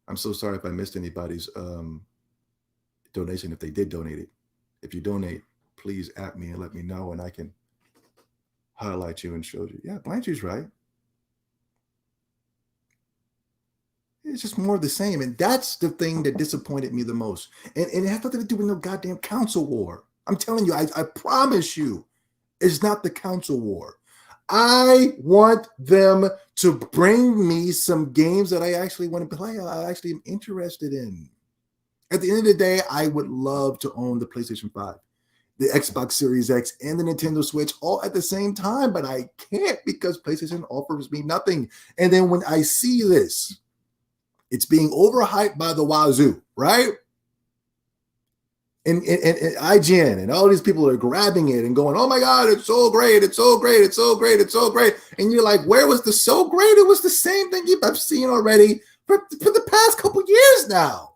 I'm so sorry if I missed anybody's donation if they did donate it. If you donate, please at me and let me know, and I can highlight you and show you. Yeah, Blanchu's right. It's just more of the same. And that's the thing that disappointed me the most. And it has nothing to do with no goddamn console war. I'm telling you, I promise you, it's not the console war. I want them to bring me some games that I actually want to play, I actually am interested in. At the end of the day, I would love to own the PlayStation 5, the Xbox Series X, and the Nintendo Switch all at the same time, but I can't because PlayStation offers me nothing. And then when I see this, it's being overhyped by the wazoo, right? And IGN and all these people are grabbing it and going, oh my God, it's so great, it's so great, it's so great, it's so great. And you're like, where was the so great? It was the same thing I've seen already for the past couple years now.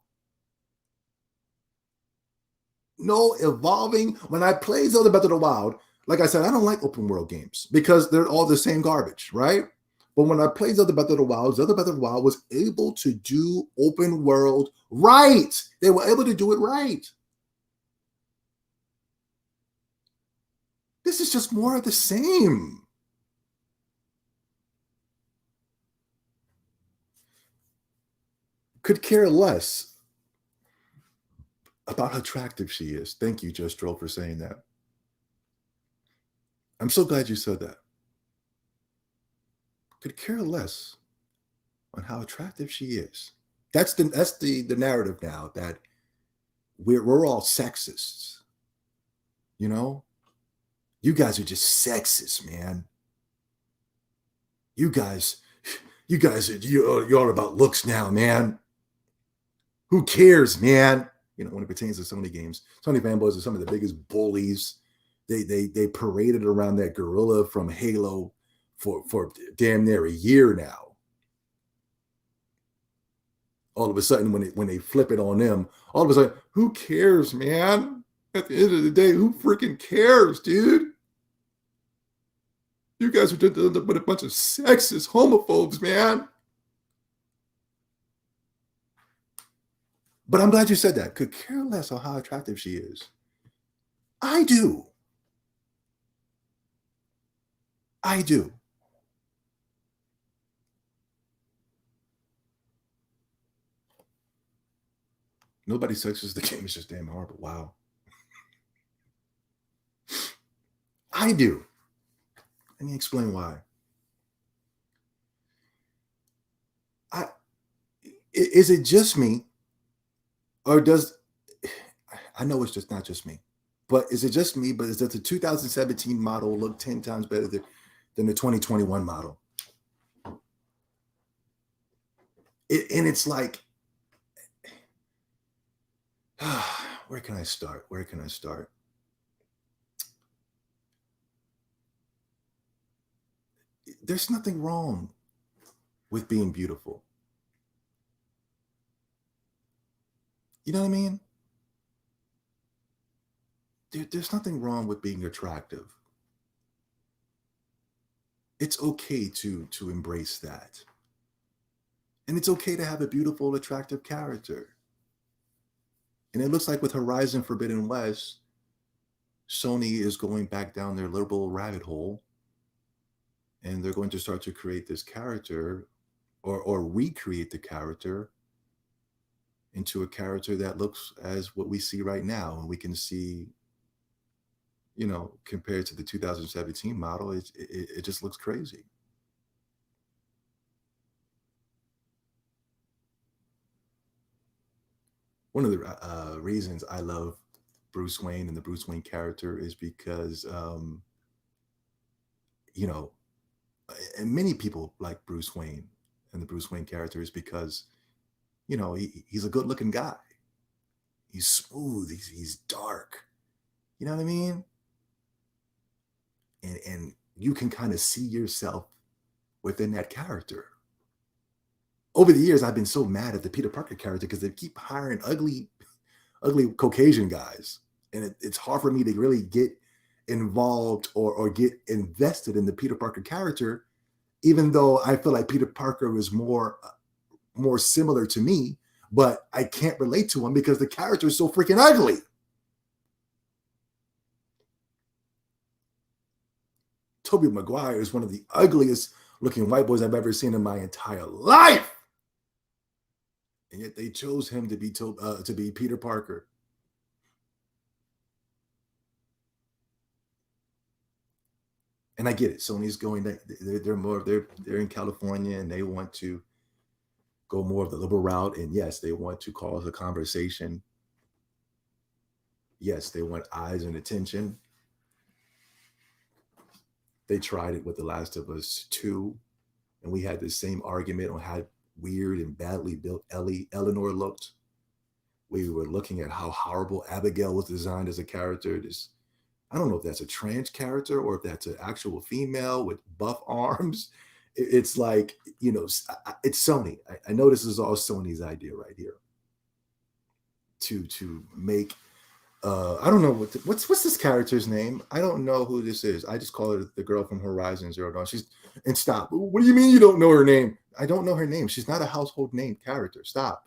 No evolving. When I play Zelda Breath of the Wild, like I said, I don't like open world games because they're all the same garbage, right? But when I played Zelda Breath of the Wild was able to do open world right. They were able to do it right. This is just more of the same. Could care less about how attractive she is. Thank you, Just Stroll, for saying that. I'm so glad you said that. Could care less on how attractive she is. That's the narrative now, that we're all sexists. You know? You guys are just sexist, man. You guys you're all about looks now, man. Who cares, man? You know, when it pertains to Sony games, Sony fanboys are some of the biggest bullies. They paraded around that gorilla from Halo for damn near a year now. All of a sudden, when they flip it on them, all of a sudden, who cares, man? At the end of the day, who freaking cares, dude? You guys are just with a bunch of sexist homophobes, man. But I'm glad you said that. Could care less on how attractive she is. I do. Nobody sexist. The game is just damn horrible. Wow. I do. Let me explain why. Is it just me? Or I know it's just not just me, but is it just me? But is that the 2017 model look 10 times better than the 2021 model? And it's like, where can I start? There's nothing wrong with being beautiful. You know what I mean? There's nothing wrong with being attractive. It's okay to embrace that. And it's okay to have a beautiful, attractive character. And it looks like with Horizon Forbidden West, Sony is going back down their liberal rabbit hole, and they're going to start to create this character or recreate the character into a character that looks as what we see right now. And we can see, compared to the 2017 model, it just looks crazy. One of the reasons I love Bruce Wayne and the Bruce Wayne character is because, and many people like Bruce Wayne and the Bruce Wayne character is because, he's a good looking guy. He's smooth. He's dark. You know what I mean? And you can kind of see yourself within that character. Over the years, I've been so mad at the Peter Parker character because they keep hiring ugly Caucasian guys. And it's hard for me to really get involved or get invested in the Peter Parker character, even though I feel like Peter Parker was more similar to me, but I can't relate to him because the character is so freaking ugly. Tobey Maguire is one of the ugliest looking white boys I've ever seen in my entire life. And yet they chose him to be Peter Parker. And I get it. Sony's going that they're in California and they want to go more of the liberal route. And yes, they want to cause a conversation. Yes, they want eyes and attention. They tried it with The Last of Us 2, and we had the same argument on how weird and badly built Eleanor looked. We were looking at how horrible Abigail was designed as a character. I don't know if that's a trans character or if that's an actual female with buff arms. It's like, it's Sony. I know this is all Sony's idea right here. To make, I don't know what's this character's name. I don't know who this is. I just call her the girl from Horizon Zero Dawn. And stop. What do you mean you don't know her name? I don't know her name. She's not a household name character. Stop.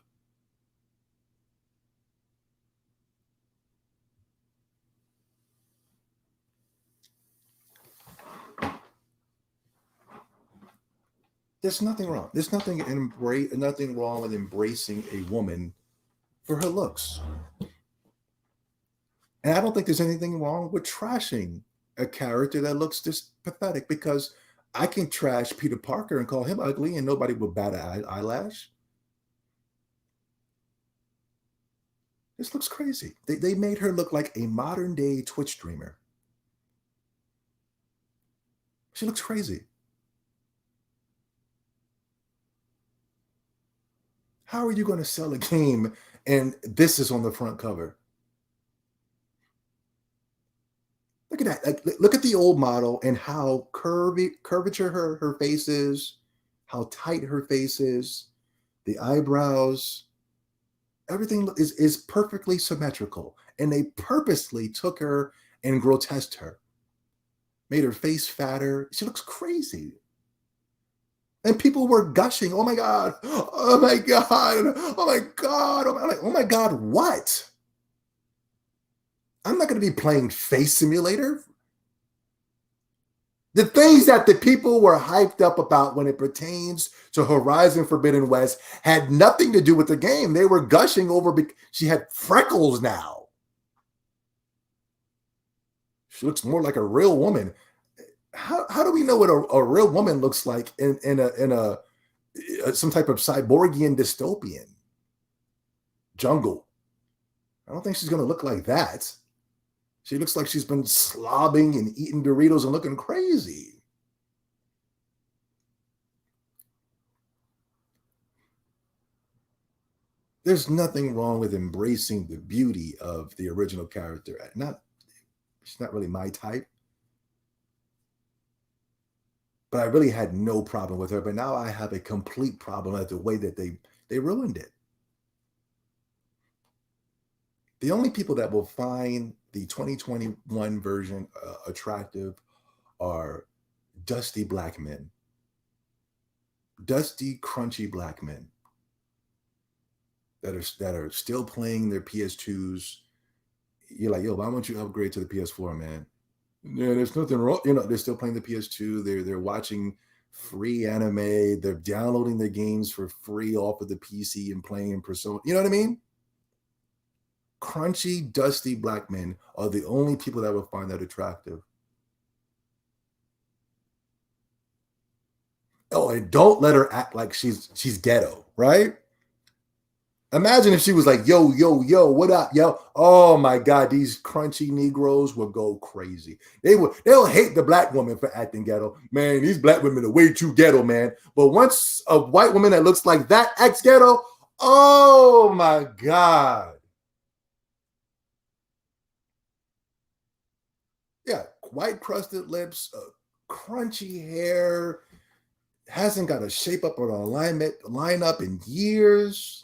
There's nothing wrong. There's nothing wrong with embracing a woman for her looks. And I don't think there's anything wrong with trashing a character that looks this pathetic, because I can trash Peter Parker and call him ugly and nobody will bat an eyelash. This looks crazy. They made her look like a modern day Twitch streamer. She looks crazy. How are you going to sell a game and this is on the front cover? Look at that. Look at the old model and how curvature her face is, how tight her face is, the eyebrows. Everything is perfectly symmetrical. And they purposely took her and grotesqued her. Made her face fatter. She looks crazy. And people were gushing, oh my God, oh my God, oh my God. Oh my God, what? I'm not going to be playing Face Simulator. The things that the people were hyped up about when it pertains to Horizon Forbidden West had nothing to do with the game. They were gushing over she had freckles now. She looks more like a real woman. How do we know what a real woman looks like in some type of cyborgian dystopian jungle? I don't think she's going to look like that. She looks like she's been slobbing and eating Doritos and looking crazy. There's nothing wrong with embracing the beauty of the original character. She's not really my type. But I really had no problem with her. But now I have a complete problem at the way that they ruined it. The only people that will find the 2021 version attractive are dusty black men. Dusty, crunchy black men. that are still playing their PS2s. You're like, yo, why won't you upgrade to the PS4, man? Yeah, there's nothing wrong. You know, they're still playing the PS2. They're watching free anime. They're downloading their games for free off of the PC and playing Persona. You know what I mean? Crunchy, dusty black men are the only people that will find that attractive. Oh, and don't let her act like she's ghetto, right? Imagine if she was like, yo, yo, yo, what up, yo? Oh my God, these crunchy Negroes will go crazy. They'll hate the black woman for acting ghetto. Man, these black women are way too ghetto, man. But once a white woman that looks like that acts ghetto, oh my God. Yeah, white crusted lips, crunchy hair, hasn't got a shape up or an lineup in years.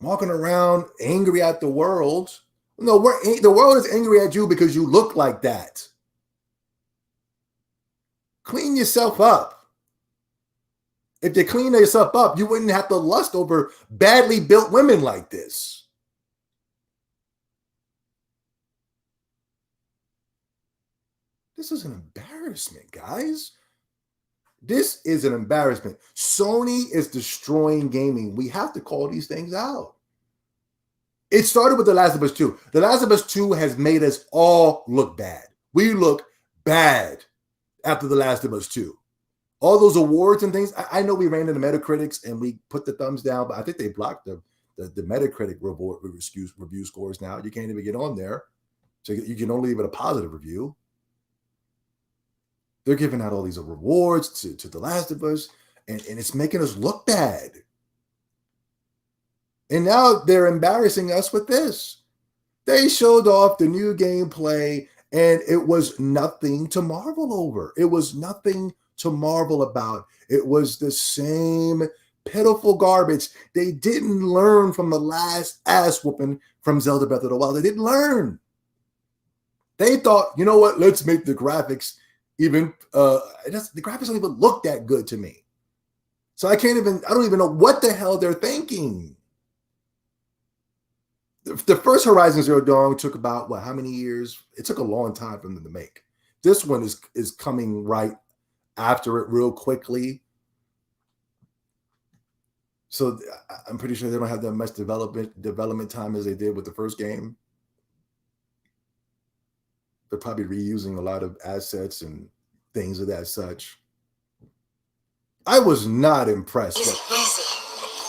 Walking around angry at the world. No, the world is angry at you because you look like that. Clean yourself up. If you clean yourself up, you wouldn't have to lust over badly built women like this. This is an embarrassment, guys. This is an embarrassment. Sony is destroying gaming. We have to call these things out. It started with The Last of Us 2. The Last of Us 2 has made us all look bad. We look bad after The Last of Us 2. All those awards and things, I know we ran into Metacritics and we put the thumbs down, but I think they blocked the Metacritic review scores now. You can't even get on there. So you can only leave it a positive review. They're giving out all these rewards to The Last of Us, and it's making us look bad. And now they're embarrassing us with this. They showed off the new gameplay, and it was nothing to marvel over. It was nothing to marvel about. It was the same pitiful garbage. They didn't learn from the last ass whooping from Zelda Breath of the Wild. They didn't learn. They thought, you know what, let's make the graphics even the graphics don't even look that good to me. So I don't even know what the hell they're thinking. The first Horizon Zero Dawn took about how many years? It took a long time for them to make. This one is coming right after it real quickly. So I'm pretty sure they don't have that much development time as they did with the first game. They're probably reusing a lot of assets and things of that such. I was not impressed.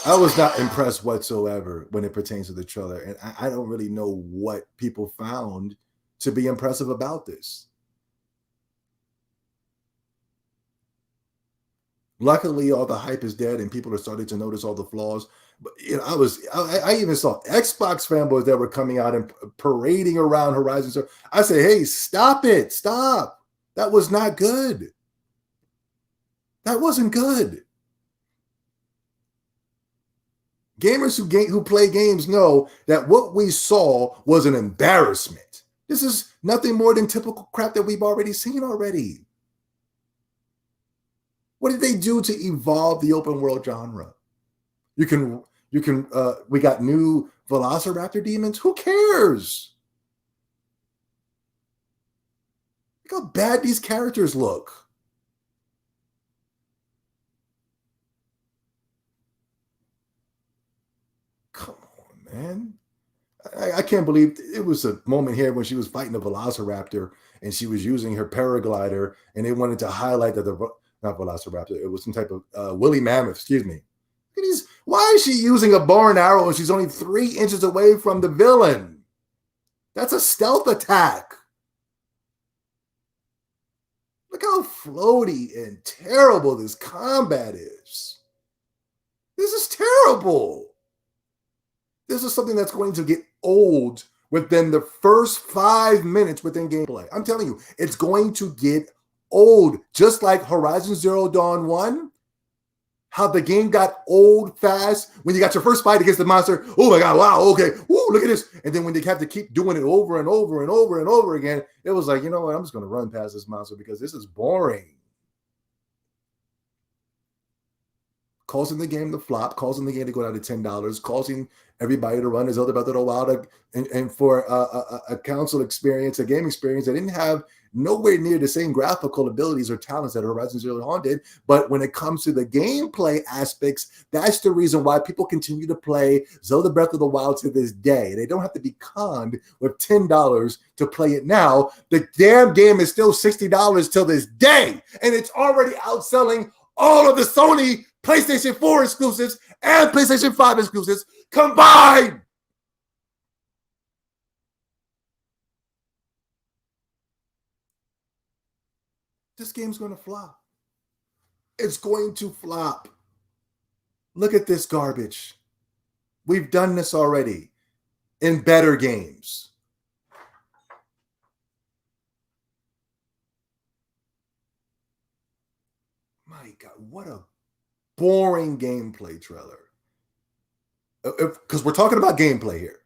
I was not impressed whatsoever when it pertains to the trailer. And I don't really know what people found to be impressive about this. Luckily, all the hype is dead and people are starting to notice all the flaws. But I even saw Xbox fanboys that were coming out and parading around Horizon Zero. I say, hey, stop it. Stop. That was not good. That wasn't good. Gamers who play games know that what we saw was an embarrassment. This is nothing more than typical crap that we've already seen already. What did they do to evolve the open world genre? We got new Velociraptor demons. Who cares? Look how bad these characters look. Come on, man. I can't believe it was a moment here when she was fighting a Velociraptor and she was using her paraglider and they wanted to highlight that not Velociraptor, it was some type of woolly mammoth, excuse me. Why is she using a bow and arrow and she's only 3 inches away from the villain? That's a stealth attack. Look how floaty and terrible this combat is. This is terrible. This is something that's going to get old within the first 5 minutes within gameplay. I'm telling you, it's going to get old. Just like Horizon Zero Dawn 1, how the game got old fast when you got your first fight against the monster. Oh my God, wow, okay. Woo, look at this. And then when they have to keep doing it over and over and over and over again, it was like, you know what, I'm just going to run past this monster because this is boring. causing the game to flop, causing the game to go down to $10, causing everybody to run Zelda Breath of the Wild, and for a console experience, a game experience that didn't have nowhere near the same graphical abilities or talents that Horizon Zero Dawn did. But when it comes to the gameplay aspects, that's the reason why people continue to play Zelda Breath of the Wild to this day. They don't have to be conned with $10 to play it now. The damn game is still $60 till this day, and it's already outselling all of the Sony PlayStation 4 exclusives and PlayStation 5 exclusives combined. This game's going to flop. It's going to flop. Look at this garbage. We've done this already in better games. My God, what a boring gameplay trailer. Because we're talking about gameplay here.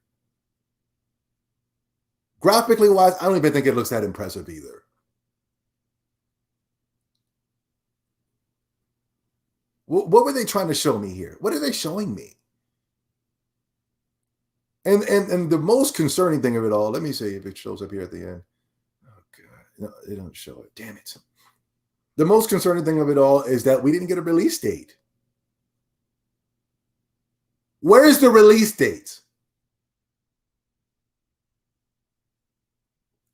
Graphically wise, I don't even think it looks that impressive either. What were they trying to show me here? What are they showing me? And the most concerning thing of it all, let me see if it shows up here at the end. Oh, God. No, they don't show it. Damn it. The most concerning thing of it all is that we didn't get a release date. Where's the release date?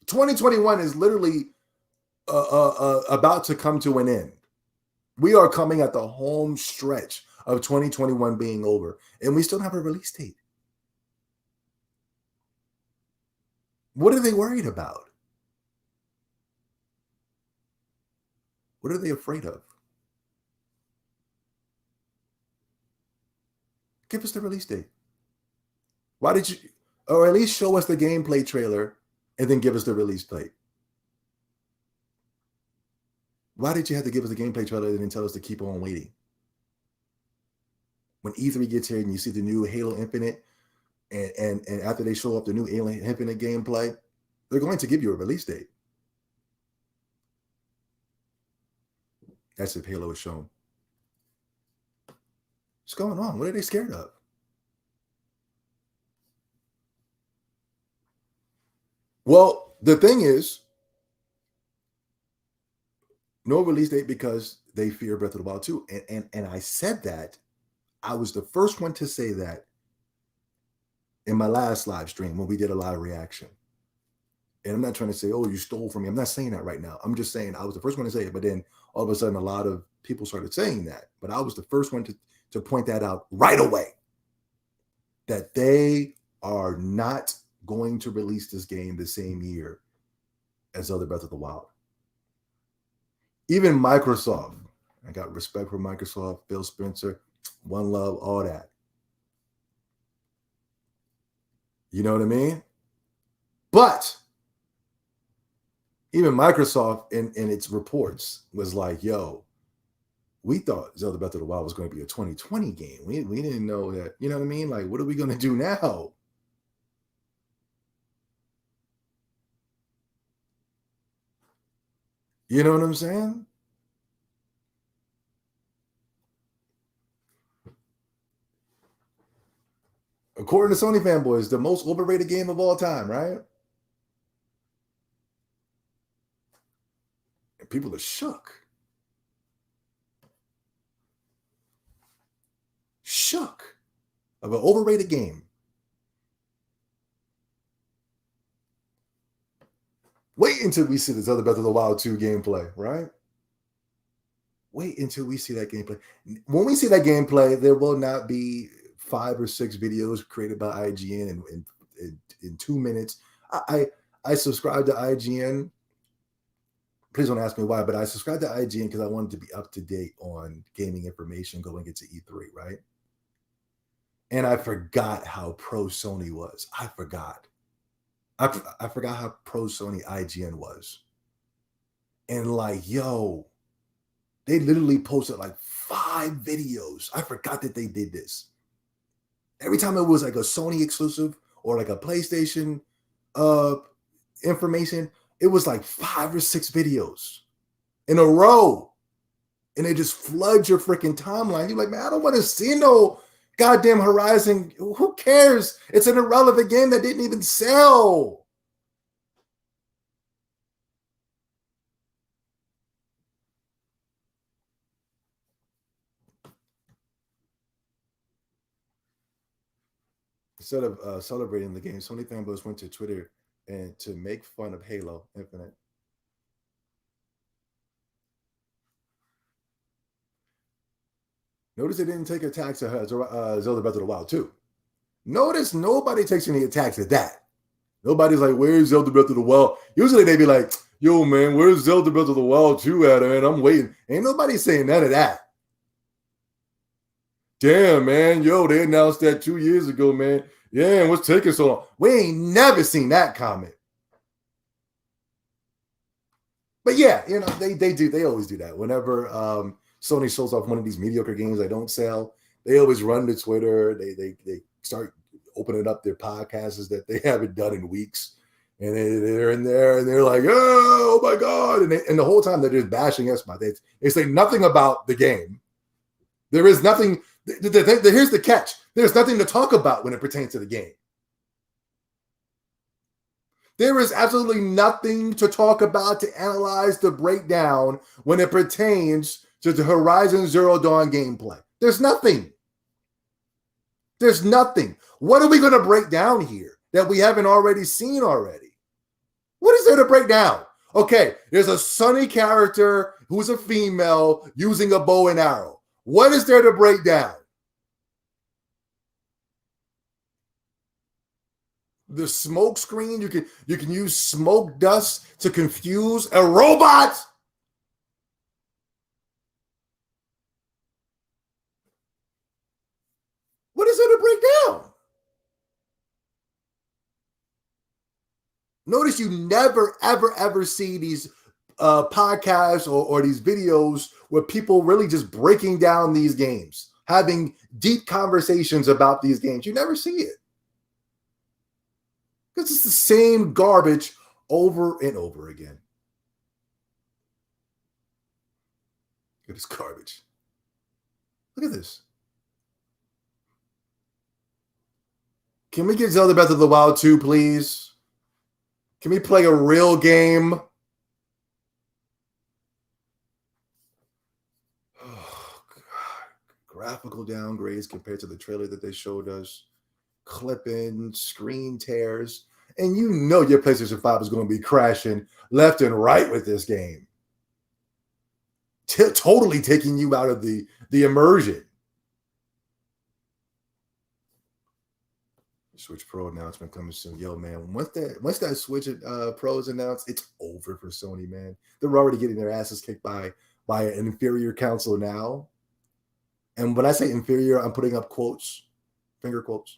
2021 is literally about to come to an end. We are coming at the home stretch of 2021 being over, and we still don't have a release date. What are they worried about? What are they afraid of? Give us the release date. Why did you, or at least show us the gameplay trailer and then give us the release date? Why did you have to give us a gameplay trailer and then tell us to keep on waiting? When E3 gets here and you see the new Halo Infinite, and after they show up the new Halo Infinite gameplay, they're going to give you a release date. That's if Halo is shown. What's going on? What are they scared of? Well, the thing is, no release date because they fear Breath of the Wild 2. And I said that. I was the first one to say that in my last live stream when we did a live reaction. And I'm not trying to say, oh, you stole from me. I'm not saying that right now. I'm just saying I was the first one to say it. But then all of a sudden, a lot of people started saying that. But I was the first one to point that out right away. That they are not going to release this game the same year as Zelda Breath of the Wild. Even Microsoft, I got respect for Microsoft, Phil Spencer, One Love, all that. You know what I mean? But even Microsoft in its reports was like, yo, we thought Zelda Breath of the Wild was going to be a 2020 game. We didn't know that. You know what I mean? Like, what are we going to do now? You know what I'm saying? According to Sony fanboys, the most overrated game of all time, right? And people are shook. Shook of an overrated game. Wait until we see this other Breath of the Wild 2 gameplay, right? Wait until we see that gameplay. When we see that gameplay, there will not be 5 or 6 videos created by IGN in 2 minutes. I subscribe to IGN. Please don't ask me why, but I subscribed to IGN because I wanted to be up to date on gaming information going into E3, right? And I forgot how pro Sony was. I forgot how pro Sony IGN was. And like, yo, they literally posted like 5 videos. I forgot that they did this. Every time it was like a Sony exclusive or like a PlayStation information, it was like 5 or 6 videos in a row. and it just floods your freaking timeline. You're like, man, I don't want to see no goddamn Horizon. Who cares? It's an irrelevant game that didn't even sell. Instead of celebrating the game, Sony fanboys went to Twitter and to make fun of Halo Infinite. Notice they didn't take attacks at Zelda Breath of the Wild 2. Notice nobody takes any attacks at that. Nobody's like, where's Zelda Breath of the Wild? Usually they be like, yo, man, where's Zelda Breath of the Wild 2 at, man? I'm waiting. Ain't nobody saying none of that. Damn, man. Yo, they announced that 2 years ago, man. Yeah, and what's taking so long? We ain't never seen that comment. But yeah, you know, they always do that. Whenever Sony shows off one of these mediocre games that don't sell, they always run to Twitter. They start opening up their podcasts that they haven't done in weeks. And they're in there and they're like, oh my God. And the whole time they're just bashing Xbox. They say nothing about the game. There is nothing. Here's the catch. There's nothing to talk about when it pertains to the game. There is absolutely nothing to talk about, to analyze, to break down when it pertains to the Horizon Zero Dawn gameplay. There's nothing. There's nothing. What are we going to break down here that we haven't already seen already? What is there to break down? Okay, there's a Sunny character who's a female using a bow and arrow. What is there to break down? The smoke screen, you can use smoke dust to confuse a robot. What is there to break down? Notice you never, ever, ever see these podcasts or these videos where people really just breaking down these games, having deep conversations about these games. You never see it. Because it's the same garbage over and over again. Look at this garbage. Look at this. Can we get Zelda Breath of the Wild 2, please? Can we play a real game? Oh, God. Graphical downgrades compared to the trailer that they showed us. Clipping, screen tears, and you know your PlayStation 5 is going to be crashing left and right with this game. Totally taking you out of the immersion. Switch Pro announcement coming soon. Yo, man, once that Switch Pro is announced, it's over for Sony, man. They're already getting their asses kicked by an inferior console now. And when I say inferior, I'm putting up quotes, finger quotes.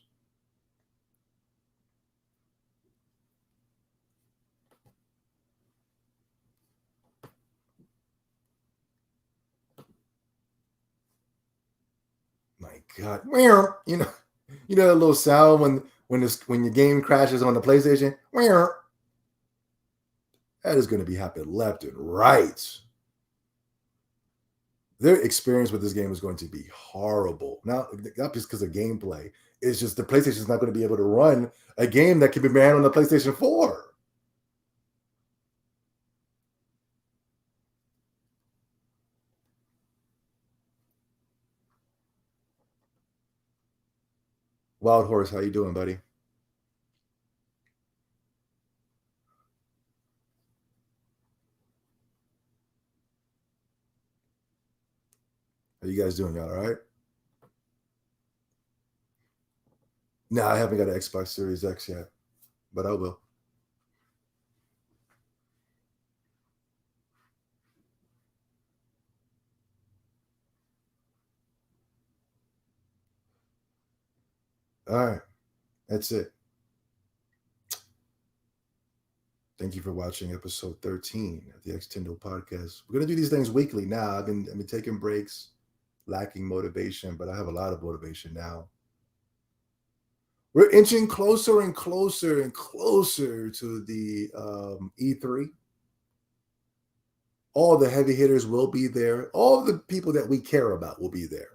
My God, you know that little sound when your game crashes on the PlayStation. That is going to be happening left and right. Their experience with this game is going to be horrible. Not just because of gameplay. It's just the PlayStation is not going to be able to run a game that can be ran on the PlayStation 4. Wild Horse, how you doing, buddy? How you guys doing? Y'all all right? No, I haven't got an Xbox Series X yet, but I will. All right. That's it. Thank you for watching episode 13 of the X-Tendo Podcast. We're going to do these things weekly now. I've been taking breaks, lacking motivation, but I have a lot of motivation now. We're inching closer and closer and closer to the E3. All the heavy hitters will be there. All the people that we care about will be there.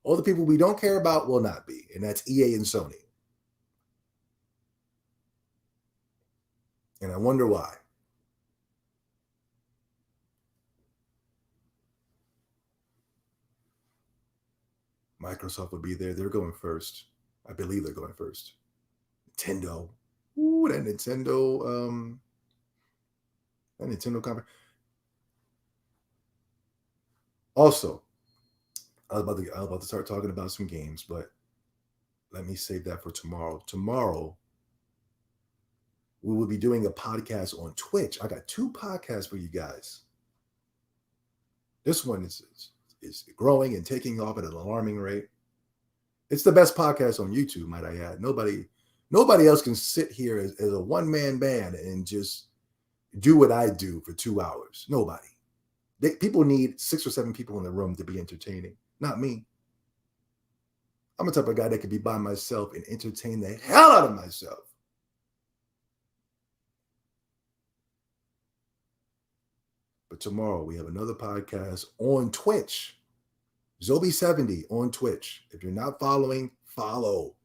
All the people we don't care about will not be. And that's EA and Sony. And I wonder why. Microsoft will be there. They're going first. I believe they're going first. Nintendo. Ooh, that Nintendo conference. Also, I was about to start talking about some games, but let me save that for tomorrow. Tomorrow, we will be doing a podcast on Twitch. I got 2 podcasts for you guys. This one is growing and taking off at an alarming rate. It's the best podcast on YouTube, might I add. Nobody else can sit here as a one-man band and just do what I do for 2 hours. Nobody. People need 6 or 7 people in the room to be entertaining. Not me. I'm the type of guy that could be by myself and entertain the hell out of myself. But tomorrow we have another podcast on Twitch. Zobi70 on Twitch. If you're not following, follow.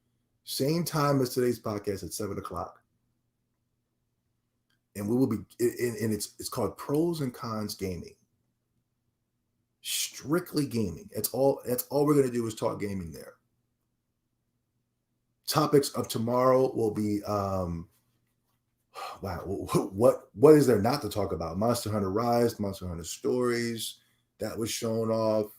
Same time as today's podcast at 7 o'clock. And we will be, and it's called Pros and Cons Gaming. Strictly gaming. That's all we're going to do is talk gaming there. Topics of tomorrow will be what is there not to talk about? Monster Hunter Rise, Monster Hunter Stories, that was shown off.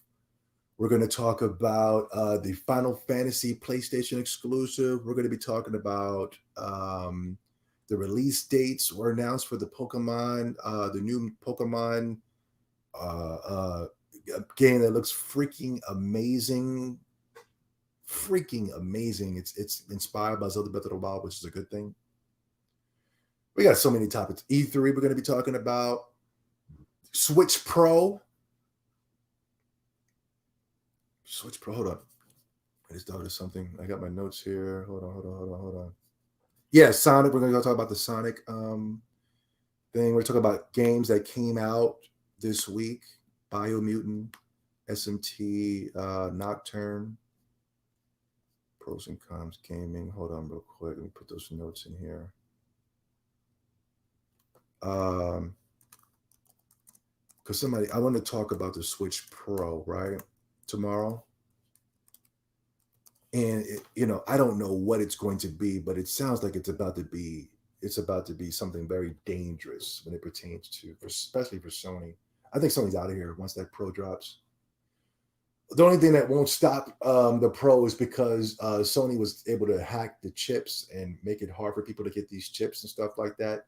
We're going to talk about the Final Fantasy PlayStation exclusive. We're going to be talking about the release dates were announced for the Pokemon, the new Pokemon game that looks freaking amazing. It's inspired by Zelda Breath of the Wild, which is a good thing. We got so many topics. E3, we're going to be talking about Switch Pro. Hold on. I just thought of something. I got my notes here. Hold on. Yeah, Sonic. We're going to talk about the Sonic thing. We're talking about games that came out this week. Biomutant, SMT, Nocturne. Pros and Cons Gaming. Hold on real quick. Let me put those notes in here. Because I want to talk about the Switch Pro, right? Tomorrow. And I don't know what it's going to be, but it sounds like it's about to be something very dangerous when it pertains to, especially for Sony. I think Sony's out of here once that Pro drops. The only thing that won't stop the Pro is because Sony was able to hack the chips and make it hard for people to get these chips and stuff like that.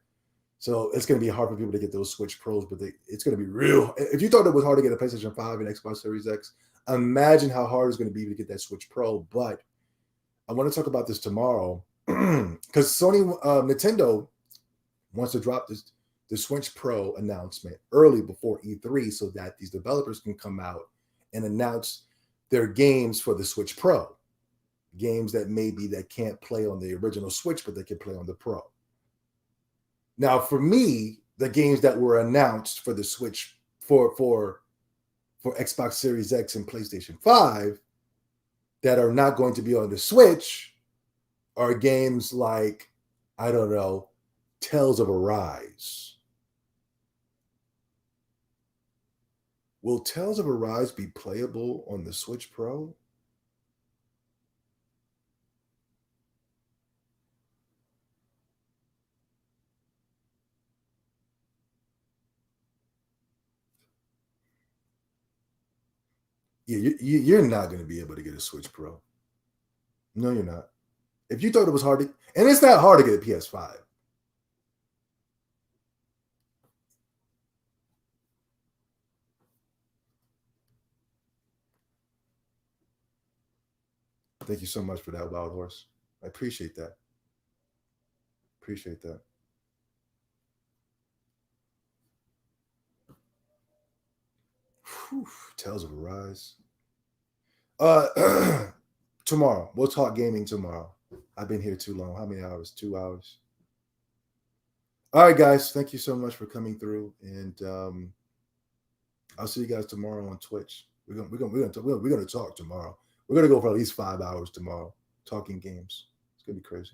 So it's going to be hard for people to get those Switch Pros, but it's going to be real. If you thought it was hard to get a PlayStation 5 and Xbox Series X, imagine how hard it's going to be to get that Switch Pro. But I want to talk about this tomorrow because Nintendo wants to drop the Switch Pro announcement early before E3 so that these developers can come out and announce their games for the Switch Pro. Games that can't play on the original Switch, but they can play on the Pro. Now, for me, the games that were announced for the Switch for Xbox Series X and PlayStation 5 that are not going to be on the Switch are games like, I don't know, Tales of Arise. Will Tales of Arise be playable on the Switch Pro? Yeah, you're not going to be able to get a Switch Pro. No, you're not. If you thought it was hard to, and it's not hard to get a PS5. Thank you so much for that, Wild Horse. I appreciate that. Whew, Tales of Arise. Tomorrow. We'll talk gaming tomorrow. I've been here too long. How many hours? 2 hours. All right, guys. Thank you so much for coming through. And I'll see you guys tomorrow on Twitch. We're gonna talk tomorrow. We're gonna go for at least 5 hours tomorrow talking games. It's gonna be crazy.